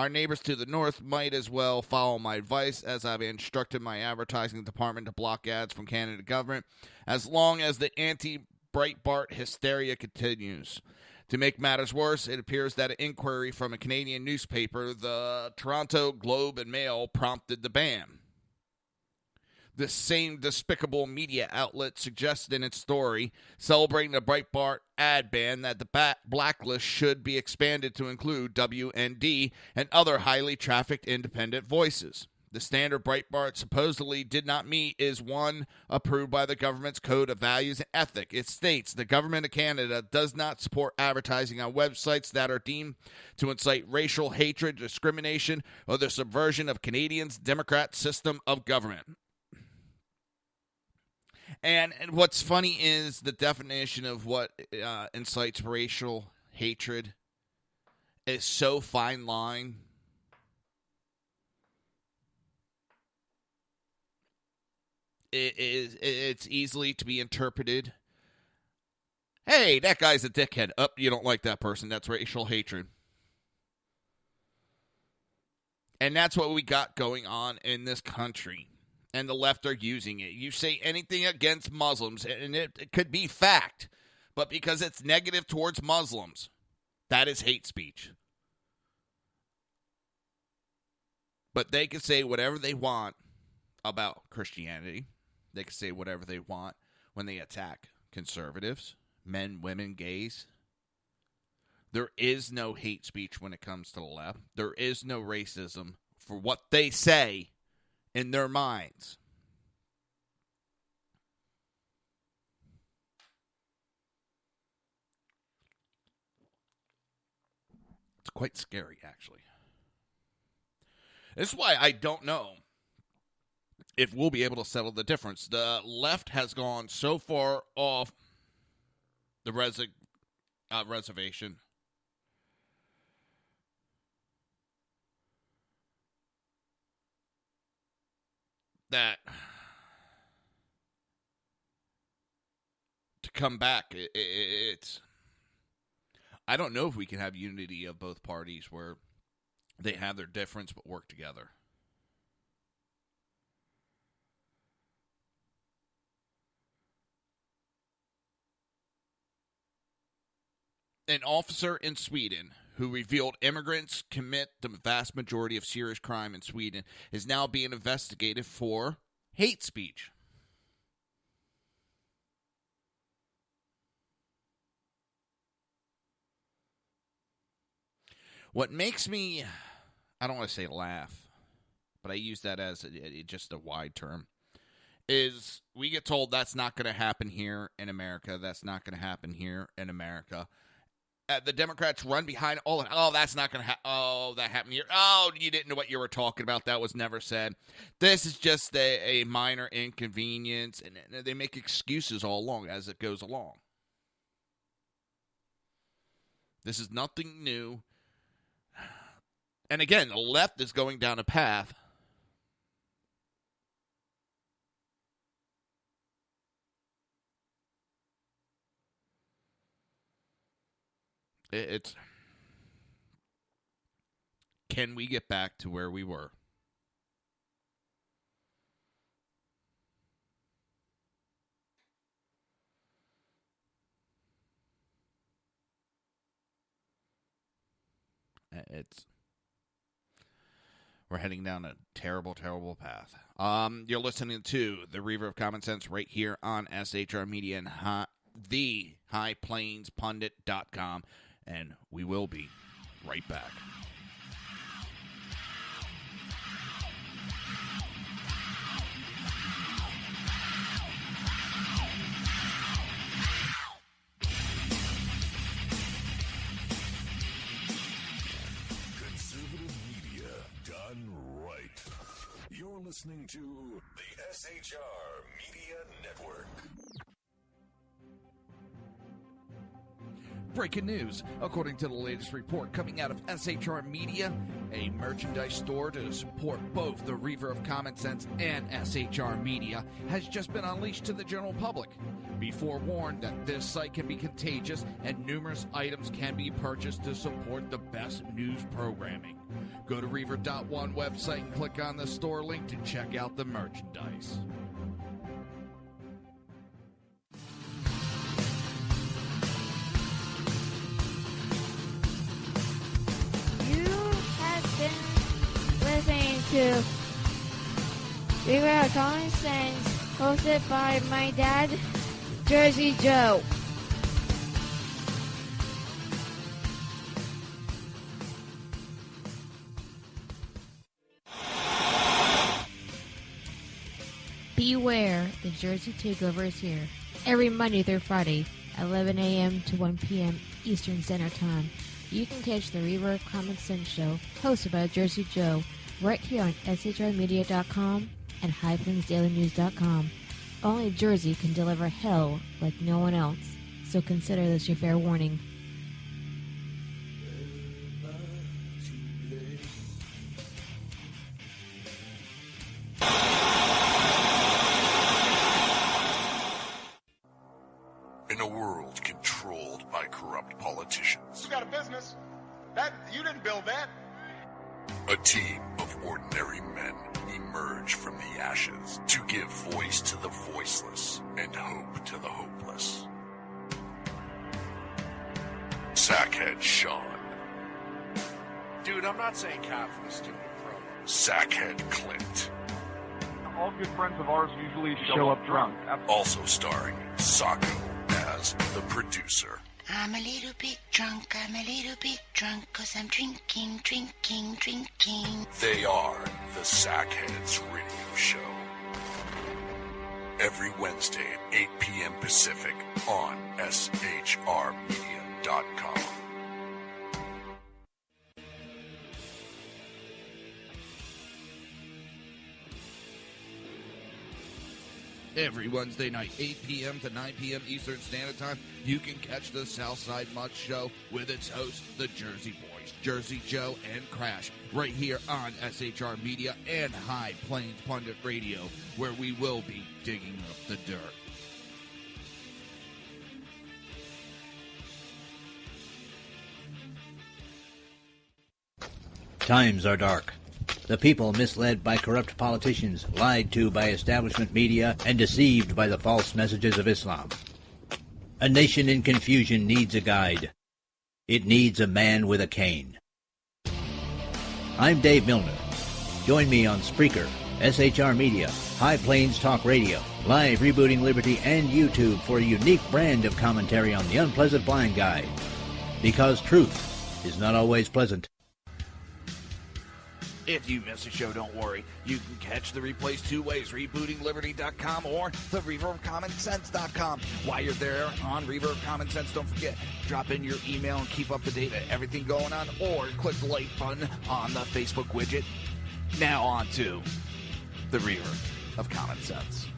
Our neighbors to the north might as well follow my advice, as I've instructed my advertising department to block ads from Canada government as long as the anti-Breitbart hysteria continues. To make matters worse, it appears that an inquiry from a Canadian newspaper, the Toronto Globe and Mail, prompted the ban. This same despicable media outlet suggested in its story, celebrating the Breitbart ad ban, that the blacklist should be expanded to include WND and other highly trafficked independent voices. The standard Breitbart supposedly did not meet is one approved by the government's Code of Values and Ethic. It states the government of Canada does not support advertising on websites that are deemed to incite racial hatred, discrimination, or the subversion of Canadians' democratic system of government. And what's funny is the definition of what incites racial hatred is so fine line. It's easily to be interpreted. Hey, that guy's a dickhead. Oh, you don't like that person. That's racial hatred. And that's what we got going on in this country. And the left are using it. You say anything against Muslims, and it could be fact, but because it's negative towards Muslims, that is hate speech. But they can say whatever they want about Christianity. They can say whatever they want when they attack conservatives, men, women, gays. There is no hate speech when it comes to the left. There is no racism for what they say in their minds. It's quite scary, actually. This is why I don't know if we'll be able to settle the difference. The left has gone so far off the reservation that to come back, it's... I don't know if we can have unity of both parties where they have their difference but work together. An officer in Sweden who revealed immigrants commit the vast majority of serious crime in Sweden is now being investigated for hate speech. What makes me, I don't want to say laugh, but I use that as just a wide term, is we get told that's not going to happen here in America, that's not going to happen here in America. The Democrats run behind all of it. Oh, that's not going to happen. Oh, that happened here. Oh, you didn't know what you were talking about. That was never said. This is just a minor inconvenience, and they make excuses all along as it goes along. This is nothing new. And again, the left is going down a path it's, can we get back to where we were? We're heading down a terrible, terrible path. You're listening to the Reaver of Common Sense right here on SHR Media and the HighPlainsPundit.com. And we will be right back. Conservative media done right. You're listening to the SHR Media Network. Breaking news. According to the latest report coming out of SHR Media, a merchandise store to support both the Reaver of Common Sense and SHR Media has just been unleashed to the general public. Be forewarned that this site can be contagious and numerous items can be purchased to support the best news programming. Go to Reaver.one website and click on the store link to check out the merchandise. You have been listening to Reaver of Common Sense, hosted by my dad, Jersey Joe. Beware, the Jersey Takeover is here. Every Monday through Friday, 11 a.m. to 1 p.m. Eastern Standard Time. You can catch the Reaver of Common Sense show, hosted by Jersey Joe, right here on shrmedia.com and highplains.dailynews.com. Only Jersey can deliver hell like no one else, so consider this your fair warning. In a world controlled by corrupt politicians, You got a business. That you didn't build that. a team of ordinary men emerge from the ashes to give voice to the voiceless and hope to the hopeless. Sackhead Sean, Dude, I'm not saying cop for the stupid program. Sackhead Clint, All good friends of ours usually show up drunk. also starring Sacco as the producer. I'm a little bit drunk, I'm a little bit drunk, 'cause I'm drinking, drinking, drinking. They are the Sackheads Radio Show. Every Wednesday at 8 p.m. Pacific on shrmedia.com. Every Wednesday night, 8 p.m. to 9 p.m. Eastern Standard Time, you can catch the Southside Mud Show with its hosts, the Jersey Boys, Jersey Joe and Crash, right here on SHR Media and High Plains Pundit Radio, where we will be digging up the dirt. Times are dark. The people misled by corrupt politicians, lied to by establishment media, and deceived by the false messages of Islam. A nation in confusion needs a guide. It needs a man with a cane. I'm Dave Milner. Join me on Spreaker, SHR Media, High Plains Talk Radio, Live Rebooting Liberty, and YouTube for a unique brand of commentary on the unpleasant blind guide. Because truth is not always pleasant. If you miss a show, don't worry. You can catch the replays two ways, rebootingliberty.com or the reaverofcommonsense.com. While you're there on Reaver of Common Sense, don't forget, drop in your email and keep up to date with everything going on, or click the like button on the Facebook widget. Now on to the Reaver of Common Sense.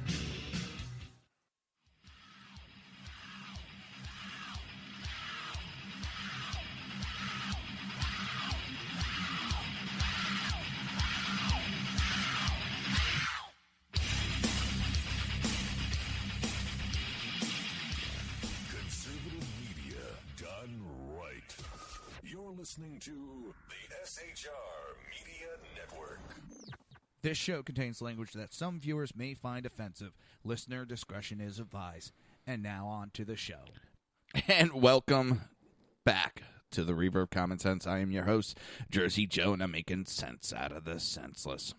Listening to the SHR Media Network. This show contains language that some viewers may find offensive. Listener discretion is advised. And now on to the show. And welcome back to the Reaver of Common Sense. I am your host, Jersey Joe, and I'm making sense out of the senseless.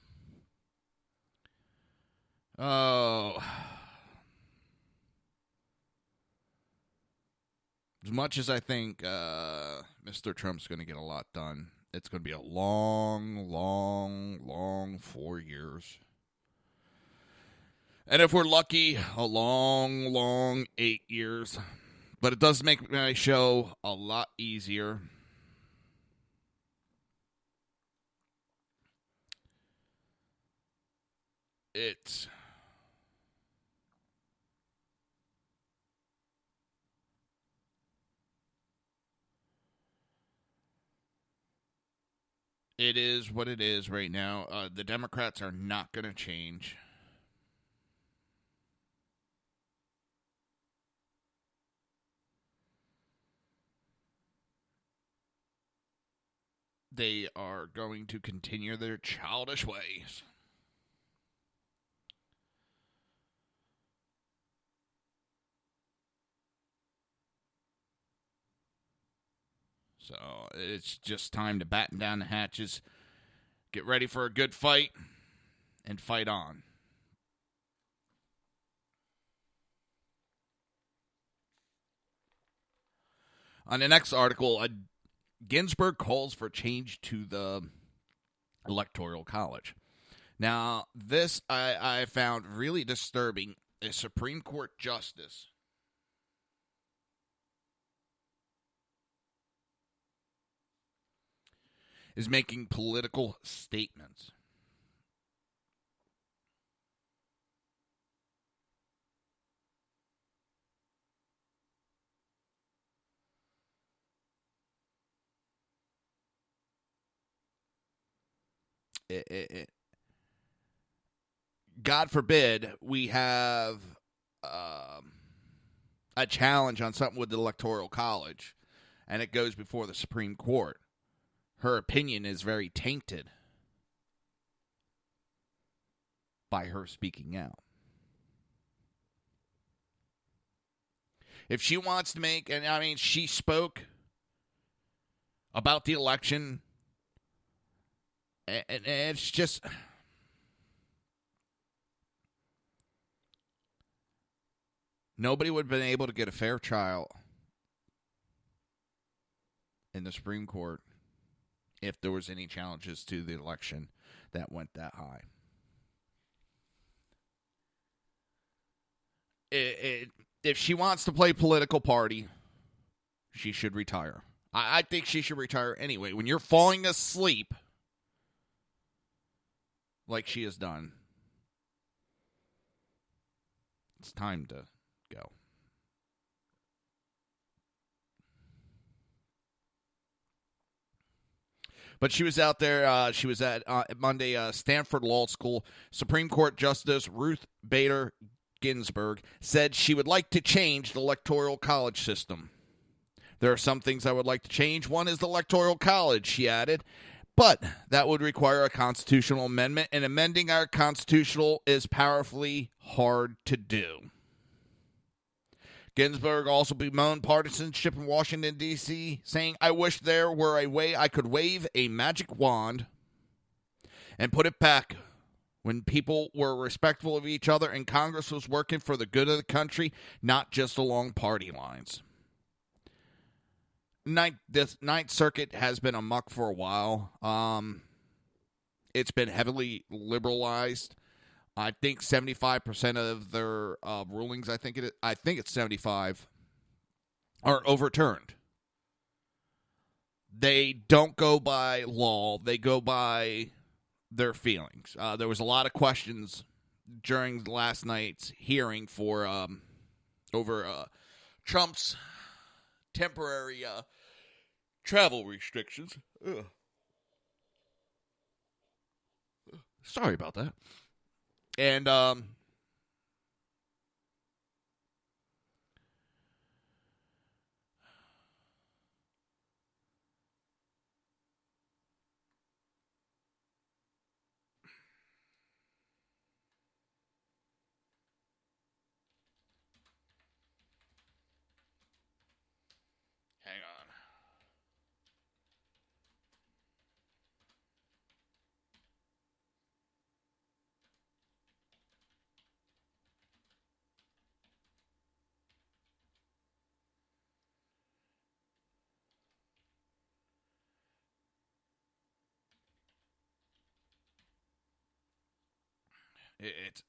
Oh. As much as I think Mr. Trump's going to get a lot done, it's going to be a long 4 years. And if we're lucky, a long 8 years. But it does make my show a lot easier. It is what it is right now. The Democrats are not going to change. they are going to continue their childish ways. So it's just time to batten down the hatches, get ready for a good fight, and fight on. On the next article, Ginsburg calls for change to the Electoral College. Now, this I found really disturbing. A Supreme Court justice is making political statements. God forbid we have a challenge on something with the Electoral College, and it goes before the Supreme Court. Her opinion is very tainted by her speaking out. If she wants to make, and I mean, she spoke about the election, and it's just, nobody would have been able to get a fair trial in the Supreme Court if there was any challenges to the election that went that high. If she wants to play political party, she should retire. I think she should retire anyway. When you're falling asleep, like she has done, it's time to go. But she was out there. She was at Monday, Stanford Law School. Supreme Court Justice Ruth Bader Ginsburg said she would like to change the Electoral College system. There are some things I would like to change. One is the Electoral College, she added. But that would require a constitutional amendment, and amending our constitutional is powerfully hard to do. Ginsburg also bemoaned partisanship in Washington, D.C., saying, I wish there were a way I could wave a magic wand and put it back when people were respectful of each other and Congress was working for the good of the country, not just along party lines. This Ninth Circuit has been amok for a while. It's been heavily liberalized. I think 75% of their rulings, I think it's 75, are overturned. They don't go by law. They go by their feelings. There was a lot of questions during last night's hearing for over Trump's temporary travel restrictions. Ugh. Sorry about that. And hang on. It's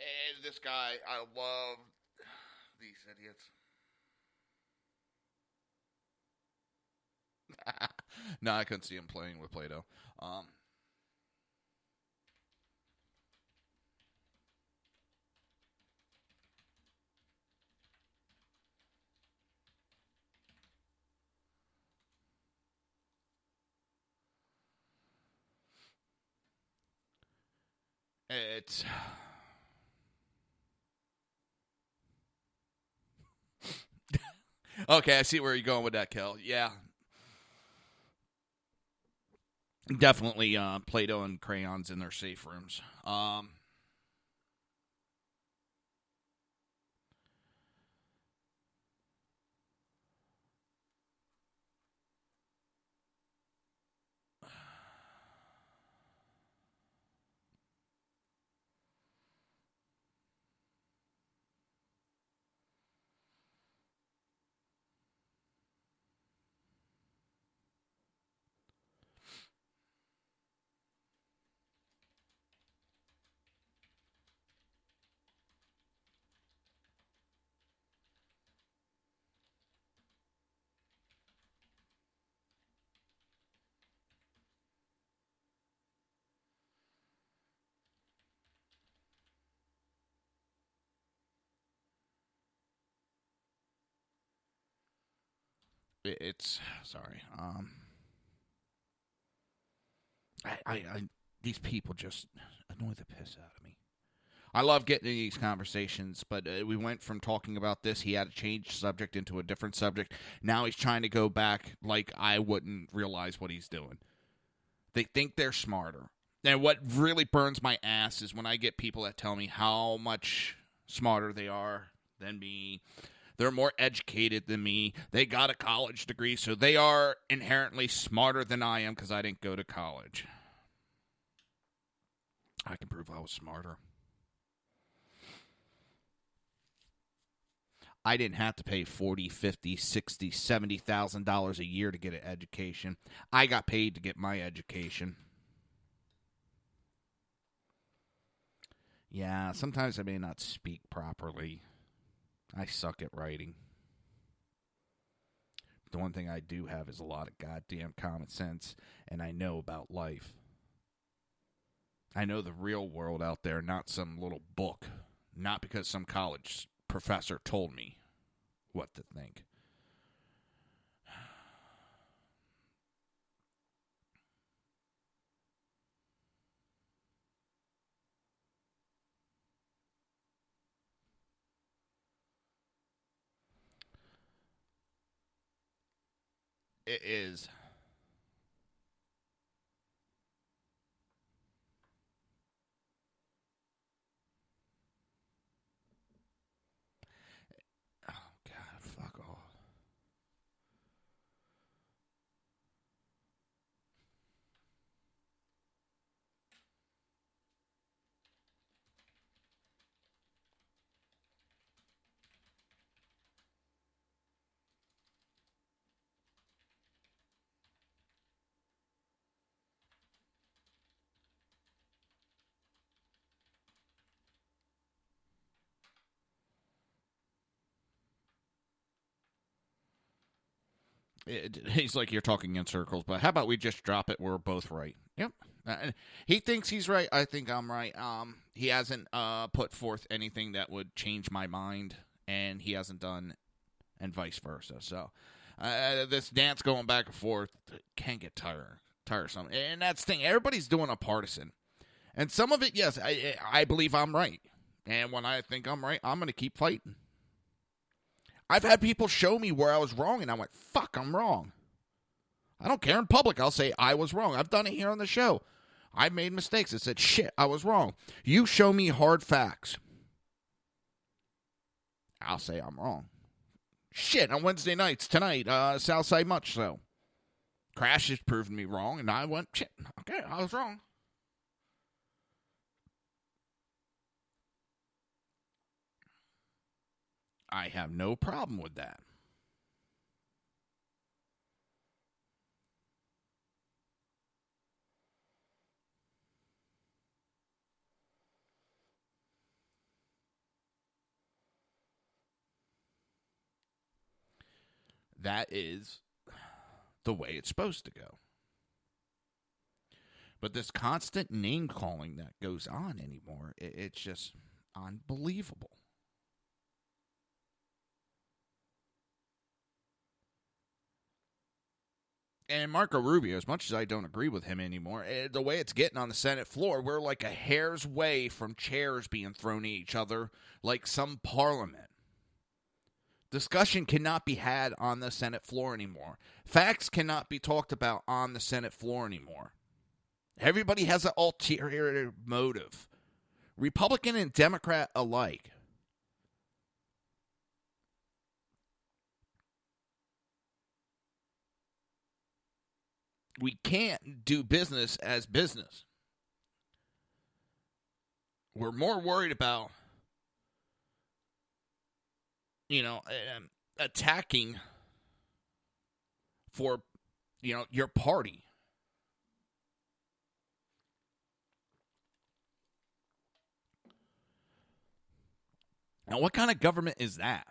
and this guy, I love these idiots. No, I couldn't see him playing with Play-Doh. It's... Okay, I see where you're going with that, Kel. Yeah. Definitely Play-Doh and crayons in their safe rooms. It's sorry. I these people just annoy the piss out of me. I love getting in these conversations, but we went from talking about this. He had to change subject into a different subject. Now he's trying to go back like I wouldn't realize what he's doing. They think they're smarter. And what really burns my ass is when I get people that tell me how much smarter they are than me. They're more educated than me. They got a college degree, so they are inherently smarter than I am because I didn't go to college. I can prove I was smarter. I didn't have to pay $40,000, $50,000, $60,000, $70,000 a year to get an education. I got paid to get my education. Yeah, sometimes I may not speak properly. I suck at writing. The one thing I do have is a lot of goddamn common sense, and I know about life. I know the real world out there, not some little book. Not because some college professor told me what to think. It is. Oh, God, fuck off. He's like, you're talking in circles, but how about we just drop it? We're both right. Yep. He thinks he's right. I think I'm right. He hasn't put forth anything that would change my mind, and he hasn't done, and vice versa. So this dance going back and forth can get tiresome. And that's the thing. Everybody's doing a partisan. And some of it, yes, I believe I'm right. And when I think I'm right, I'm going to keep fighting. I've had people show me where I was wrong, and I went, fuck, I'm wrong. I don't care in public. I'll say I was wrong. I've done it here on the show. I've made mistakes. I said, shit, I was wrong. You show me hard facts. I'll say I'm wrong. Shit, on Wednesday nights, tonight, Southside Much So. Crash has proven me wrong, and I went, shit, okay, I was wrong. I have no problem with that. That is the way it's supposed to go. But this constant name-calling that goes on anymore, it's just unbelievable. And Marco Rubio, as much as I don't agree with him anymore, the way it's getting on the Senate floor, we're like a hair's way from chairs being thrown at each other like some parliament. Discussion cannot be had on the Senate floor anymore. Facts cannot be talked about on the Senate floor anymore. Everybody has an ulterior motive, Republican and Democrat alike. We can't do business as business. We're more worried about, attacking for, your party. Now, what kind of government is that?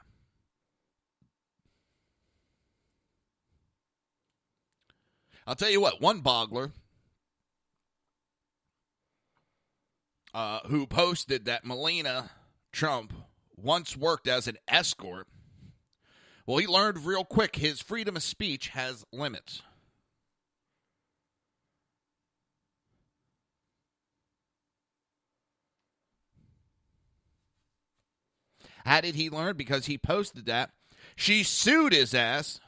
I'll tell you what, one boggler who posted that Melania Trump once worked as an escort, well, he learned real quick his freedom of speech has limits. How did he learn? Because he posted that. She sued his ass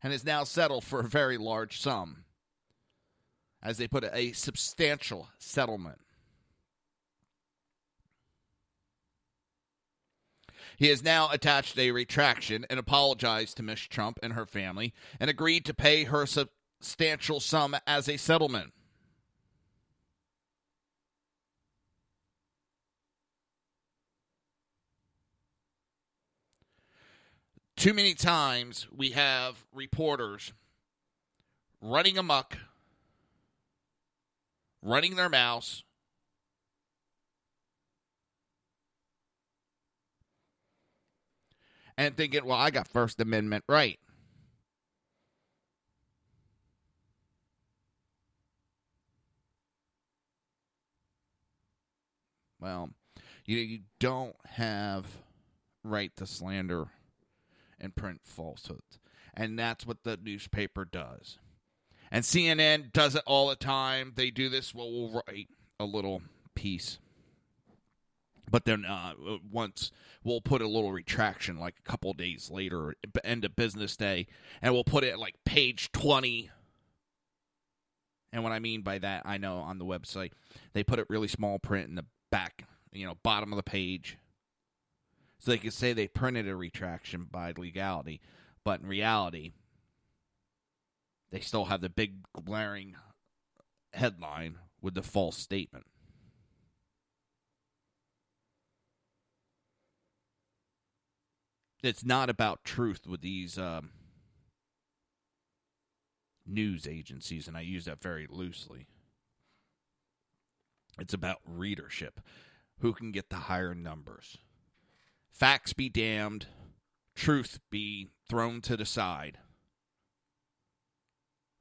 and is now settled for a very large sum. As they put it, a substantial settlement. He has now attached a retraction and apologized to Ms. Trump and her family and agreed to pay her substantial sum as a settlement. Too many times we have reporters running amok, running their mouths, and thinking, well, I got First Amendment right. Well, you don't have right to slander and print falsehoods. And that's what the newspaper does. And CNN does it all the time. They do this, well, we'll write a little piece. But then once we'll put a little retraction like a couple days later, end of business day, and we'll put it at like page 20. And what I mean by that, I know on the website, they put it really small print in the back, bottom of the page. So they could say they printed a retraction by legality, but in reality, they still have the big glaring headline with the false statement. It's not about truth with these news agencies, and I use that very loosely. It's about readership. Who can get the higher numbers? Facts be damned, truth be thrown to the side.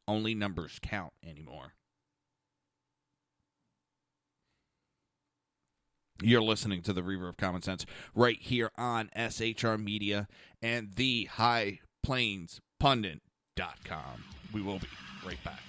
Only numbers count anymore. You're listening to the Reaver of Common Sense right here on SHR Media and the highplainspundit.com. We will be right back.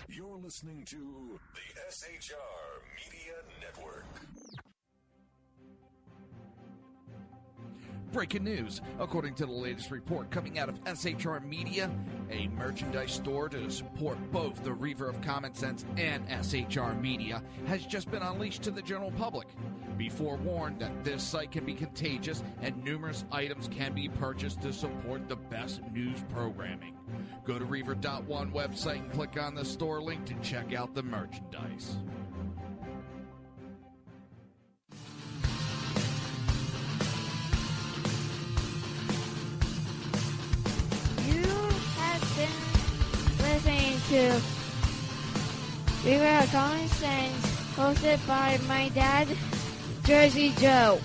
You're listening to the SHR Media Network. Breaking news. According to the latest report coming out of SHR Media, a merchandise store to support both the Reaver of Common Sense and SHR Media has just been unleashed to the general public. Be forewarned that this site can be contagious and numerous items can be purchased to support the best news programming. Go to Reaver.one website and click on the store link to check out the merchandise. You have been listening to Reaver of Common Sense, hosted by my dad, Jersey Joe.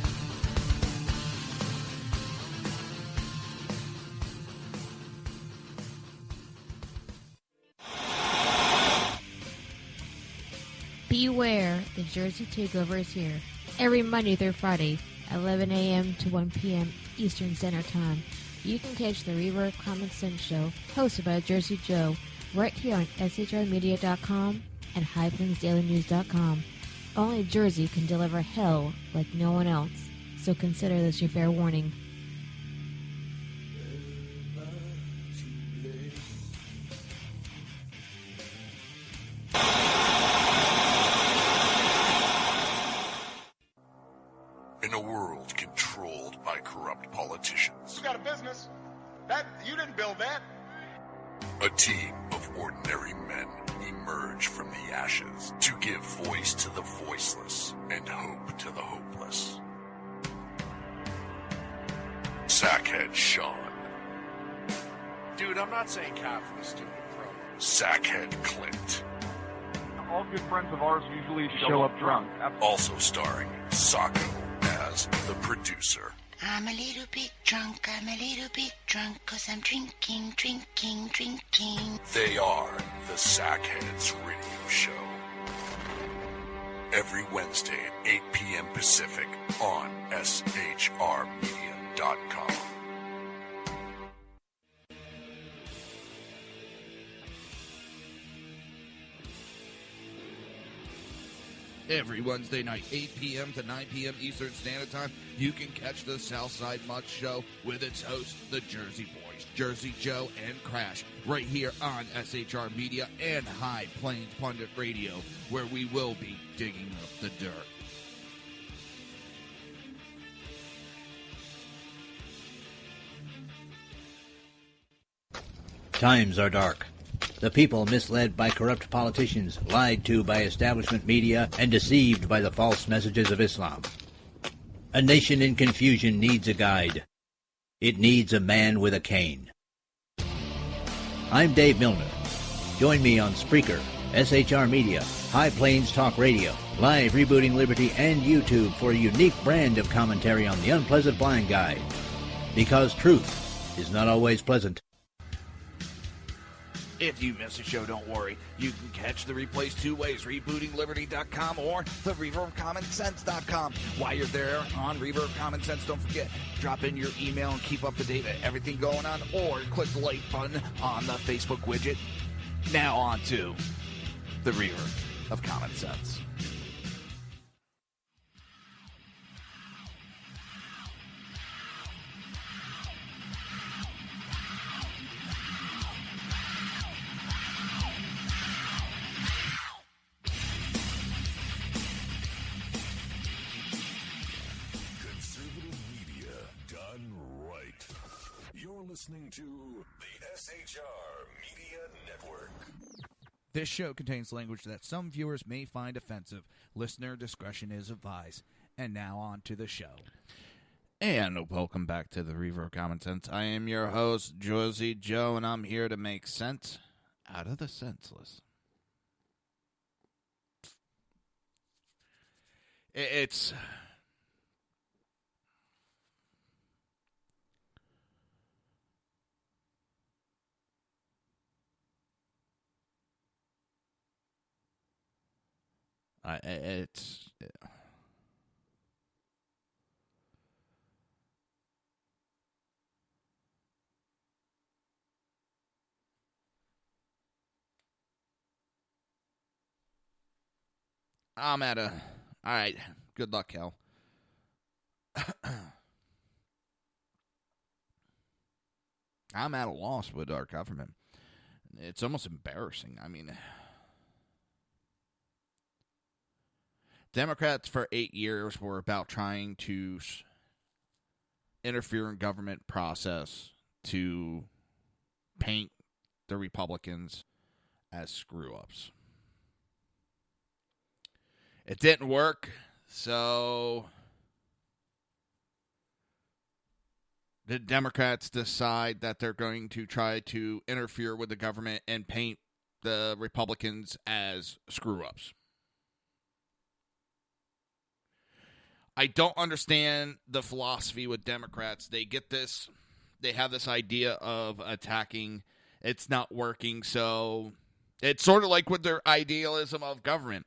Beware, the Jersey Takeover is here. Every Monday through Friday, 11 a.m. to 1 p.m. Eastern Standard Time. You can catch the Reaver of Common Sense show, hosted by Jersey Joe, right here on shrmedia.com and highplainsdailynews.com. Only Jersey can deliver hell like no one else, so consider this your fair warning. In a world controlled by corrupt politicians, You got a business. That you didn't build that. a team of ordinary men emerge from the ashes to give voice to the voiceless and hope to the hopeless. Sackhead Sean, Dude, I'm not saying confidence, stupid pro. Sackhead Clint, All good friends of ours usually show up drunk. also starring Sacco as the producer. I'm a little bit drunk, 'cause I'm drinking. They are the Sackheads Radio Show. Every Wednesday at 8 p.m. Pacific on shrmedia.com. Every Wednesday night, 8 p.m. to 9 p.m. Eastern Standard Time, you can catch the Southside Mutt Show with its hosts, the Jersey Boys, Jersey Joe and Crash, right here on SHR Media and High Plains Pundit Radio, where we will be digging up the dirt. Times are dark. The people misled by corrupt politicians, lied to by establishment media, and deceived by the false messages of Islam. A nation in confusion needs a guide. It needs a man with a cane. I'm Dave Milner. Join me on Spreaker, SHR Media, High Plains Talk Radio, Live Rebooting Liberty, and YouTube for a unique brand of commentary on the unpleasant blind guide. Because truth is not always pleasant. If you miss a show, don't worry. You can catch the replays two ways, rebootingliberty.com or the Reaver of Common Sense.com. While you're there on Reaver of Common Sense, don't forget, drop in your email and keep up to date with everything going on, or click the like button on the Facebook widget. Now on to the Reaver of Common Sense. Listening to the SHR Media Network. This show contains language that some viewers may find offensive. Listener discretion is advised. And now on to the show. And welcome back to the Reaver of Common Sense. I am your host, Jersey Joe, and I'm here to make sense out of the senseless. It's... I'm at a... All right. Good luck, Cal. I'm at a loss with our government. It's almost embarrassing. I mean... Democrats for 8 years were about trying to interfere in government process to paint the Republicans as screw-ups. It didn't work, so the Democrats decide that they're going to try to interfere with the government and paint the Republicans as screw-ups. I don't understand the philosophy with Democrats. They get this, they have this idea of attacking. It's not working, so it's sort of like with their idealism of government.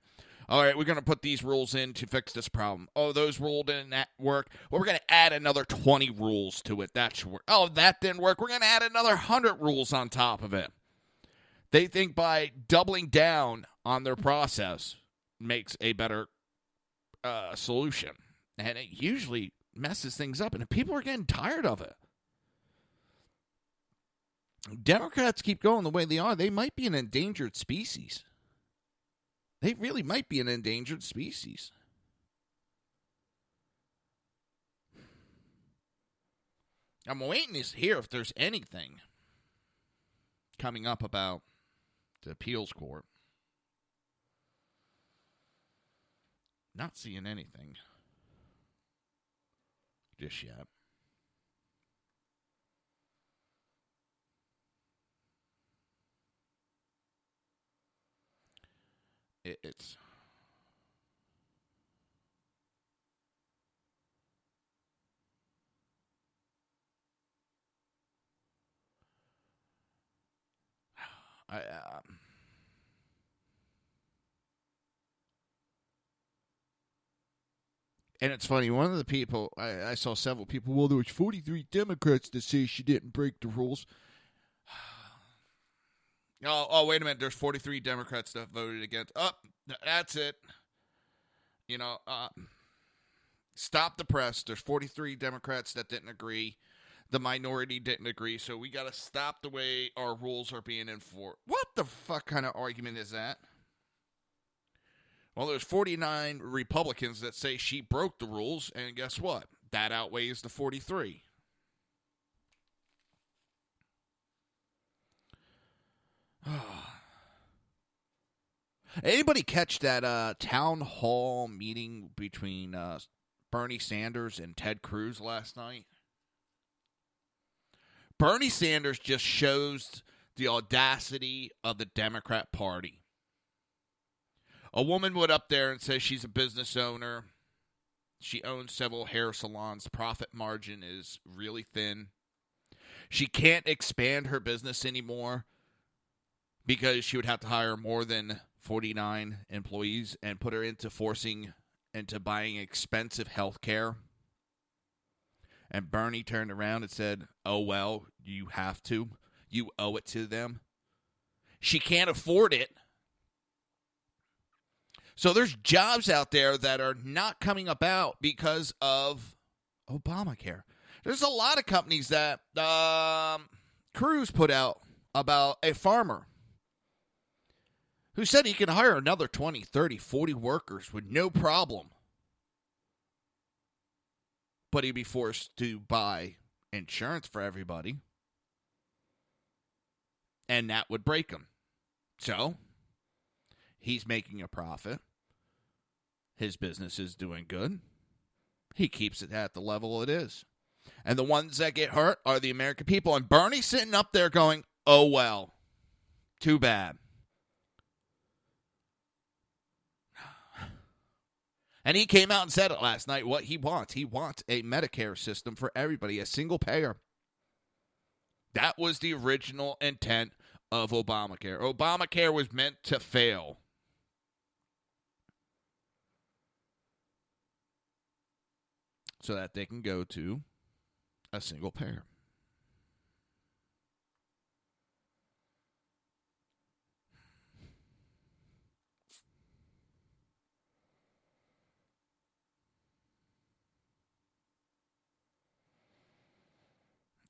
All right, we're going to put these rules in to fix this problem. Oh, those rules didn't work. Well, we're going to add another 20 rules to it. That should work. Oh, that didn't work. We're going to add another 100 rules on top of it. They think by doubling down on their process makes a better solution. And it usually messes things up, and people are getting tired of it. Democrats keep going the way they are. They might be an endangered species. They really might be an endangered species. I'm waiting to hear if there's anything coming up about the appeals court. Not seeing anything just yet. It's and it's funny, one of the people, I saw several people, well, there was 43 Democrats that say she didn't break the rules. Oh, wait a minute, there's 43 Democrats that voted against. Oh, that's it. Stop the press. There's 43 Democrats that didn't agree. The minority didn't agree, so we got to stop the way our rules are being enforced. What the fuck kind of argument is that? Well, there's 49 Republicans that say she broke the rules, and guess what? That outweighs the 43. Anybody catch that town hall meeting between Bernie Sanders and Ted Cruz last night? Bernie Sanders just shows the audacity of the Democrat Party. A woman went up there and says she's a business owner. She owns several hair salons. Profit margin is really thin. She can't expand her business anymore because she would have to hire more than 49 employees and put her into buying expensive health care. And Bernie turned around and said, oh, well, you have to. You owe it to them. She can't afford it. So there's jobs out there that are not coming about because of Obamacare. There's a lot of companies that Cruz put out about a farmer who said he can hire another 20, 30, 40 workers with no problem. But he'd be forced to buy insurance for everybody. And that would break him. So, he's making a profit. His business is doing good. He keeps it at the level it is. And the ones that get hurt are the American people. And Bernie's sitting up there going, oh, well, too bad. And he came out and said it last night, what he wants. He wants a Medicare system for everybody, a single payer. That was the original intent of Obamacare. Obamacare was meant to fail. So that they can go to a single payer.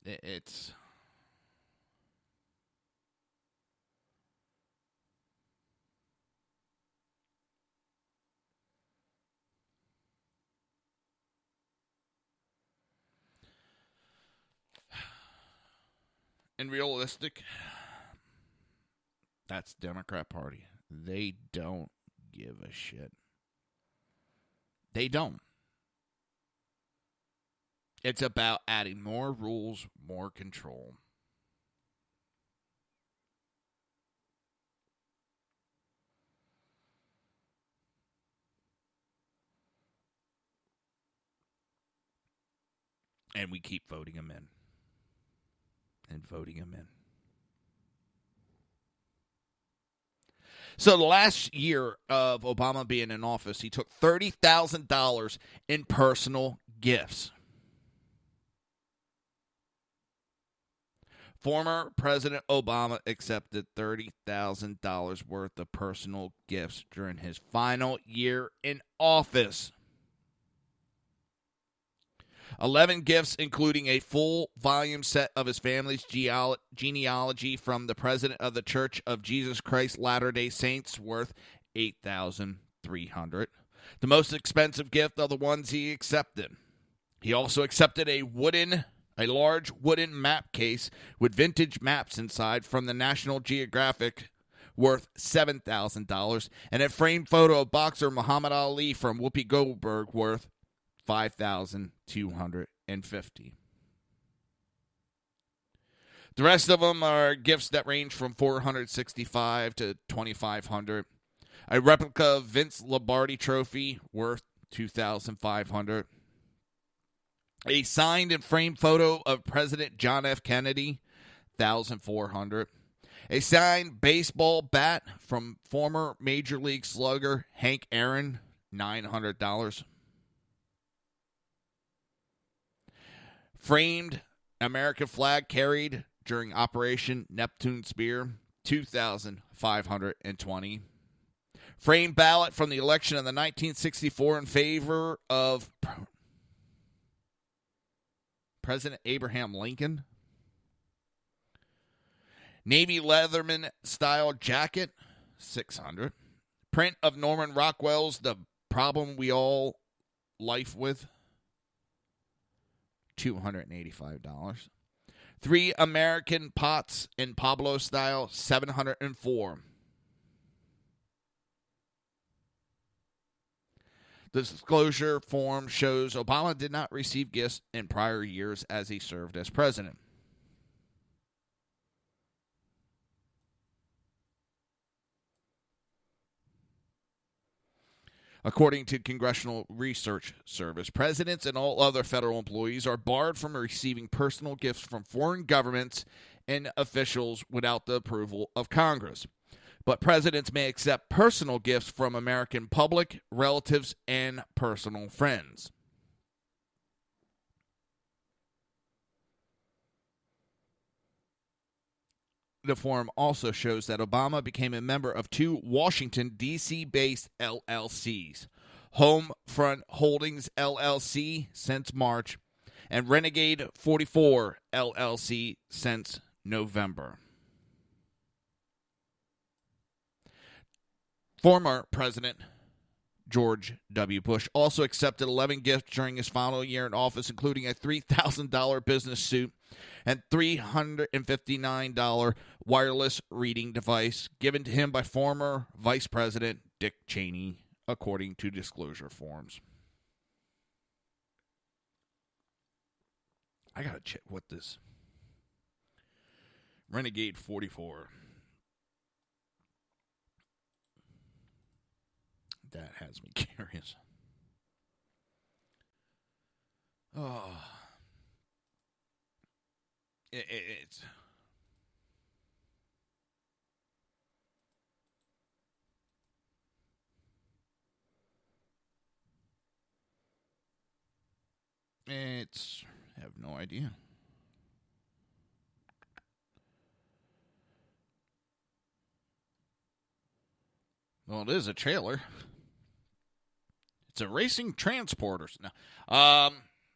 It's and realistic. That's the Democrat Party. They don't give a shit. They don't. It's about adding more rules, more control. And we keep voting them in. And voting them in. So the last year of Obama being in office, he took $30,000 in personal gifts. Former President Obama accepted $30,000 worth of personal gifts during his final year in office. 11 gifts, including a full volume set of his family's genealogy from the president of the Church of Jesus Christ Latter-day Saints, worth $8,300. The most expensive gift of the ones he accepted. He also accepted a large wooden map case with vintage maps inside from the National Geographic, worth $7,000, and a framed photo of boxer Muhammad Ali from Whoopi Goldberg, worth $5,250. The rest of them are gifts that range from $465 to $2,500. A replica of Vince Lombardi trophy, worth $2,500. A signed and framed photo of President John F. Kennedy, $1,400. A signed baseball bat from former Major League slugger Hank Aaron, $900. Framed American flag carried during Operation Neptune Spear, $2,520. Framed ballot from the election of the 1964 in favor of President Abraham Lincoln. Navy Leatherman style jacket, $600. Print of Norman Rockwell's The Problem We All Life With, $285. 3 American pots in Pablo style, $704. The disclosure form shows Obama did not receive gifts in prior years as he served as president. According to Congressional Research Service, presidents and all other federal employees are barred from receiving personal gifts from foreign governments and officials without the approval of Congress. But presidents may accept personal gifts from American public, relatives, and personal friends. The form also shows that Obama became a member of 2 Washington, D.C.-based LLCs, Homefront Holdings LLC since March, and Renegade 44 LLC since November. Former President George W. Bush also accepted 11 gifts during his final year in office, including a $3,000 business suit and $359 wireless reading device given to him by former Vice President Dick Cheney, according to disclosure forms. I gotta check what this Renegade 44. That has me curious. Oh. It's... I have no idea. Well, it is a trailer. It's a racing transporter. No. I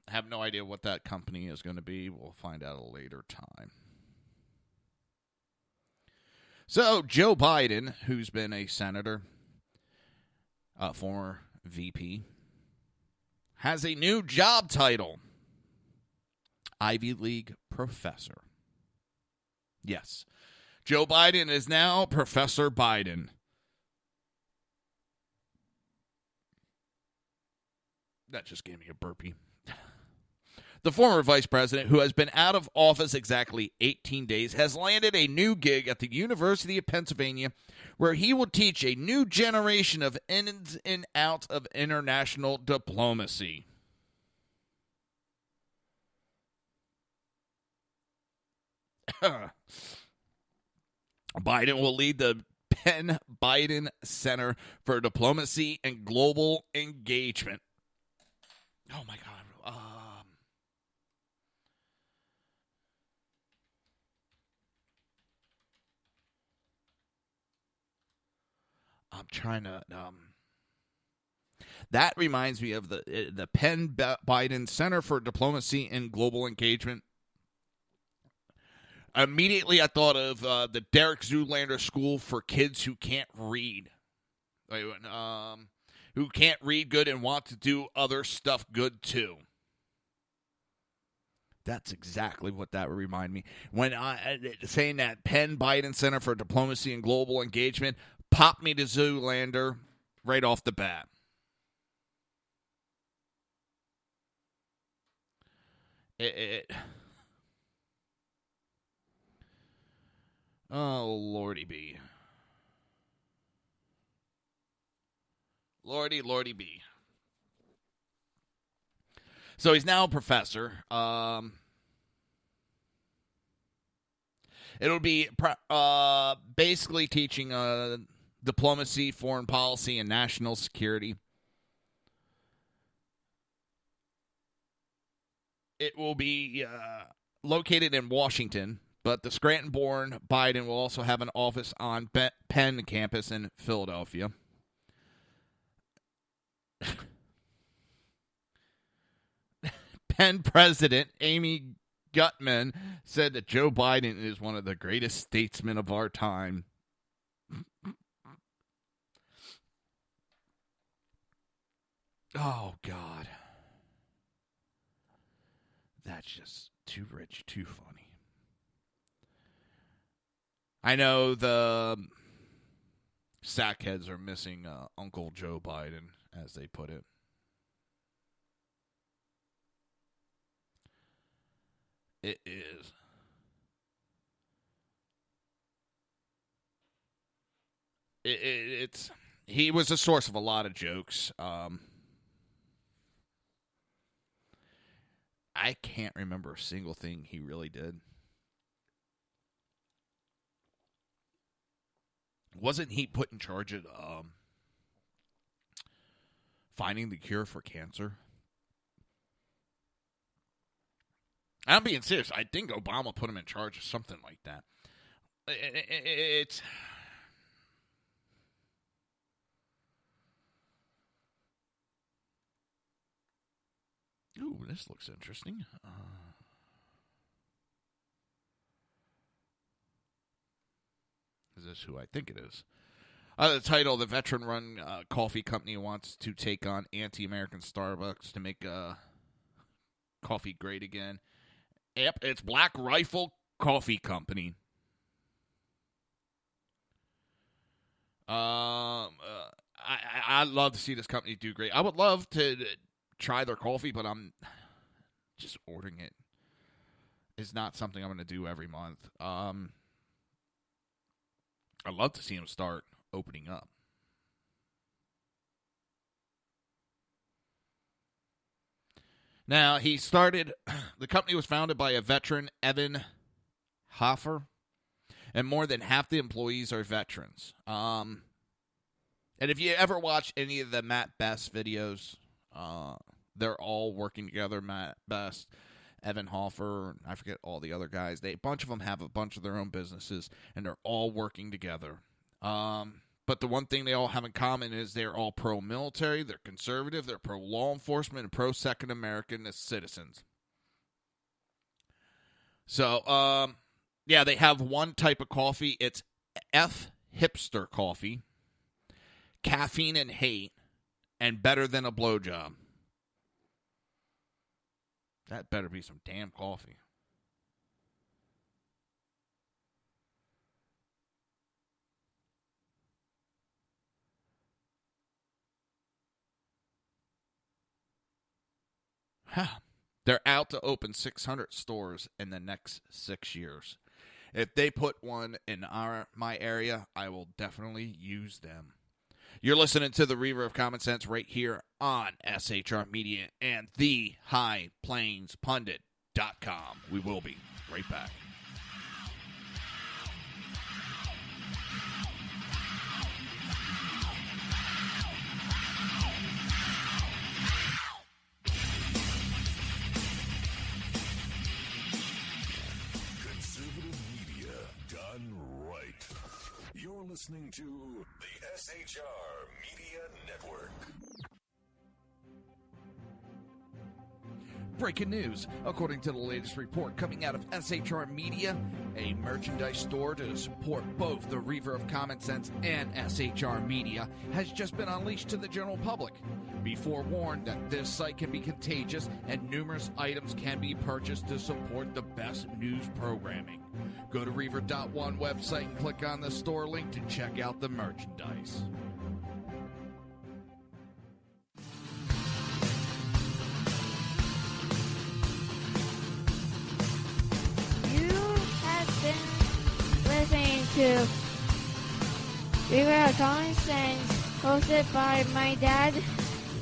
have no idea what that company is going to be. We'll find out at a later time. So, Joe Biden, who's been a senator, former VP, has a new job title. Ivy League professor. Yes. Joe Biden is now Professor Biden. That just gave me a burpee. The former vice president, who has been out of office exactly 18 days, has landed a new gig at the University of Pennsylvania, where he will teach a new generation of ins and outs of international diplomacy. Biden will lead the Penn Biden Center for Diplomacy and Global Engagement. Oh, my God. I'm trying to... That reminds me of the Penn Biden Center for Diplomacy and Global Engagement. Immediately, I thought of the Derek Zoolander School for Kids Who Can't Read. Who can't read good and want to do other stuff good, too. That's exactly what that would remind me. When saying that Penn Biden Center for Diplomacy and Global Engagement popped me to Zoolander right off the bat. Oh, Lordy B. Lordy B. So he's now a professor. It'll be basically teaching diplomacy, foreign policy, and national security. It will be located in Washington, but the Scranton-born Biden will also have an office on Penn campus in Philadelphia. Penn President Amy Gutman said that Joe Biden is one of the greatest statesmen of our time. Oh, God. That's just too rich, too funny. I know the sackheads are missing Uncle Joe Biden, as they put it. It is. It's. He was a source of a lot of jokes. I can't remember a single thing he really did. Wasn't he put in charge of finding the cure for cancer? I'm being serious. I think Obama put him in charge of something like that. It's... Ooh, this looks interesting. Is this who I think it is? The title, the veteran-run coffee company wants to take on anti-American Starbucks to make coffee great again. Yep, it's Black Rifle Coffee Company. I'd love to see this company do great. I would love to try their coffee, but I'm just ordering it. It's not something I'm going to do every month. I'd love to see them start opening up. Now, the company was founded by a veteran, Evan Hoffer, and more than half the employees are veterans. And if you ever watch any of the Matt Best videos, they're all working together. Matt Best, Evan Hoffer, I forget all the other guys. A bunch of them have a bunch of their own businesses, and they're all working together. But the one thing they all have in common is they're all pro-military, they're conservative, they're pro-law enforcement, and pro-Second American citizens. So, yeah, they have one type of coffee. It's F hipster coffee, caffeine and hate, and better than a blowjob. That better be some damn coffee. They're out to open 600 stores in the next 6 years. If they put one in my area, I will definitely use them. You're listening to the Reaver of Common Sense right here on SHR Media and thehighplainspundit.com. We will be right back. listening to the SHR Media Network. Breaking news. According to the latest report coming out of SHR Media, a merchandise store to support both the Reaver of Common Sense and SHR Media has just been unleashed to the general public. Be forewarned that this site can be contagious and numerous items can be purchased to support the best news programming. Go to Reaver.one website and click on the store link to check out the merchandise. Listening to Reaver of Common Sense, hosted by my dad,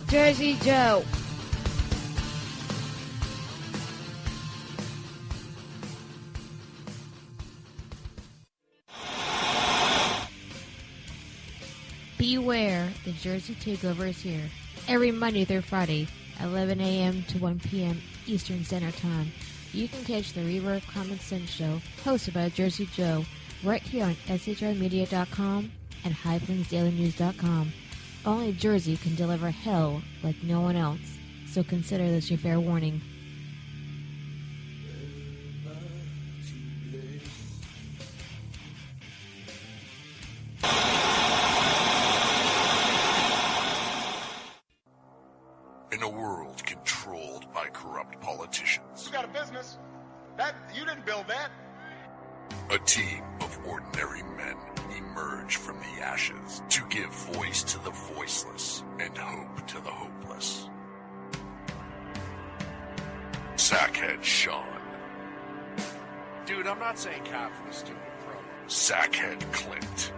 Jersey Joe. Beware, the Jersey Takeover is here. Every Monday through Friday, 11 a.m. to 1 p.m. Eastern Standard Time. You can catch the Reaver of Common Sense show, hosted by Jersey Joe, right here on shrmedia.com and highplainsdailynews.com. Only Jersey can deliver hell like no one else, so consider this your fair warning. In a world controlled by corrupt politicians, You got a business. You didn't build that. a team of ordinary men emerge from the ashes to give voice to the voiceless and hope to the hopeless. Sackhead Sean, Dude, I'm not saying cop for the stupid program. Sackhead Clint,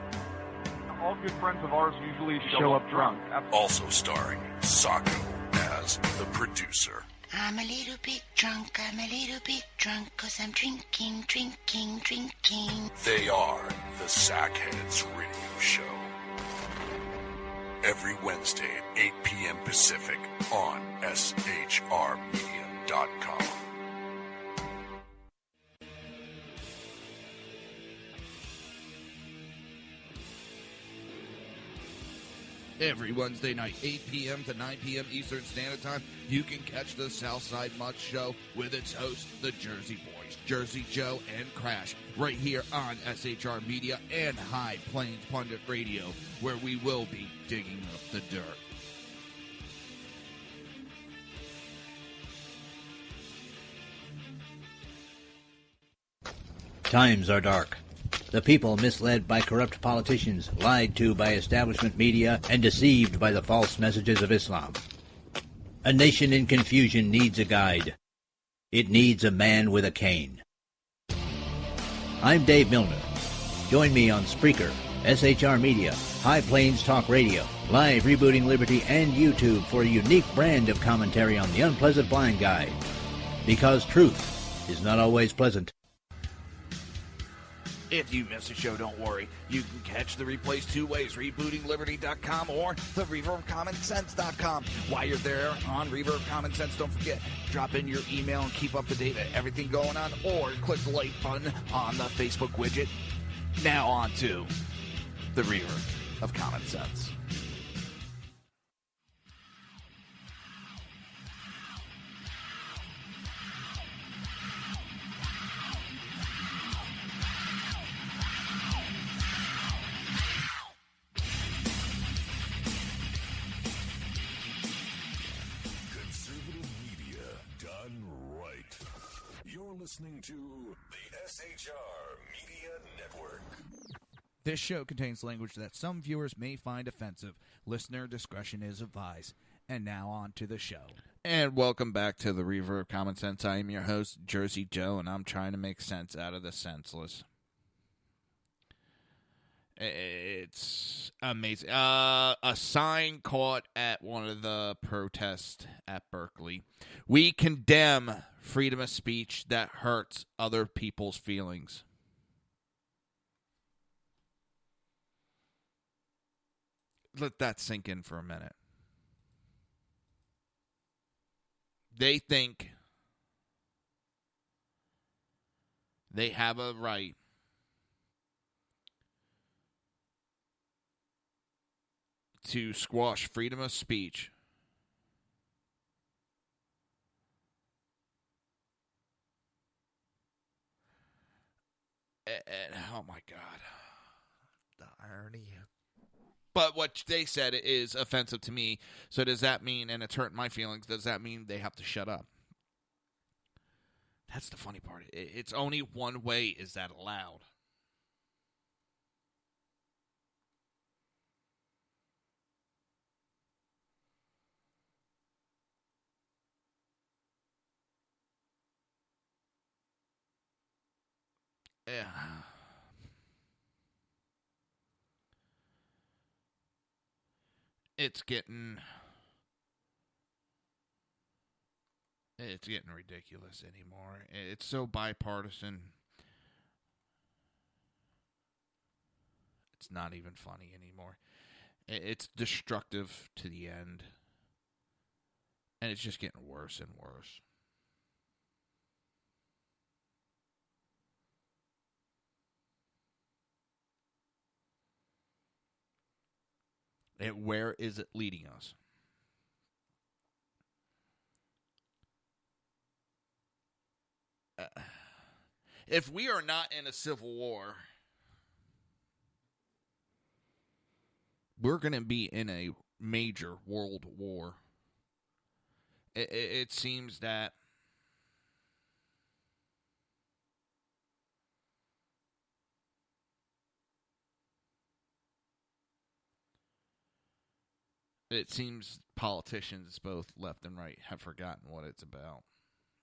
All good friends of ours usually show up drunk. also starring Sacco as the producer. I'm a little bit drunk, 'cause I'm drinking. They are the Sackheads Radio Show. Every Wednesday at 8 p.m. Pacific on shrmedia.com. Every Wednesday night, 8 p.m. to 9 p.m. Eastern Standard Time, you can catch the Southside Mutt Show with its hosts, the Jersey Boys, Jersey Joe and Crash, right here on SHR Media and High Plains Pundit Radio, where we will be digging up the dirt. Times are dark. The people misled by corrupt politicians, lied to by establishment media, and deceived by the false messages of Islam. A nation in confusion needs a guide. It needs a man with a cane. I'm Dave Milner. Join me on Spreaker, SHR Media, High Plains Talk Radio, Live Rebooting Liberty, and YouTube for a unique brand of commentary on the unpleasant blind guide. Because truth is not always pleasant. If you miss a show, don't worry. You can catch the replays two ways, rebootingliberty.com or the reverofcommonsense.com. While you're there on Reaver of Common Sense, don't forget, drop in your email and keep up to date with everything going on, or click the like button on the Facebook widget. Now on to the Reaver of Common Sense. Listening to the SHR Media Network. This show contains language that some viewers may find offensive. Listener discretion is advised. And now on to the show. And welcome back to the Reaver of Common Sense. I am your host, Jersey Joe, and I'm trying to make sense out of the senseless. It's amazing. A sign caught at one of the protests at Berkeley. We condemn freedom of speech that hurts other people's feelings. Let that sink in for a minute. They think they have a right to squash freedom of speech. And, oh, my God. The irony. But what they said is offensive to me. So does that mean, and it's hurting my feelings, does that mean they have to shut up? That's the funny part. It's only one way is that allowed. Yeah. It's getting ridiculous anymore. It's so bipartisan. It's not even funny anymore. It's destructive to the end. And it's just getting worse and worse. Where is it leading us? If we are not in a civil war, we're going to be in a major world war. It seems that politicians, both left and right, have forgotten what it's about.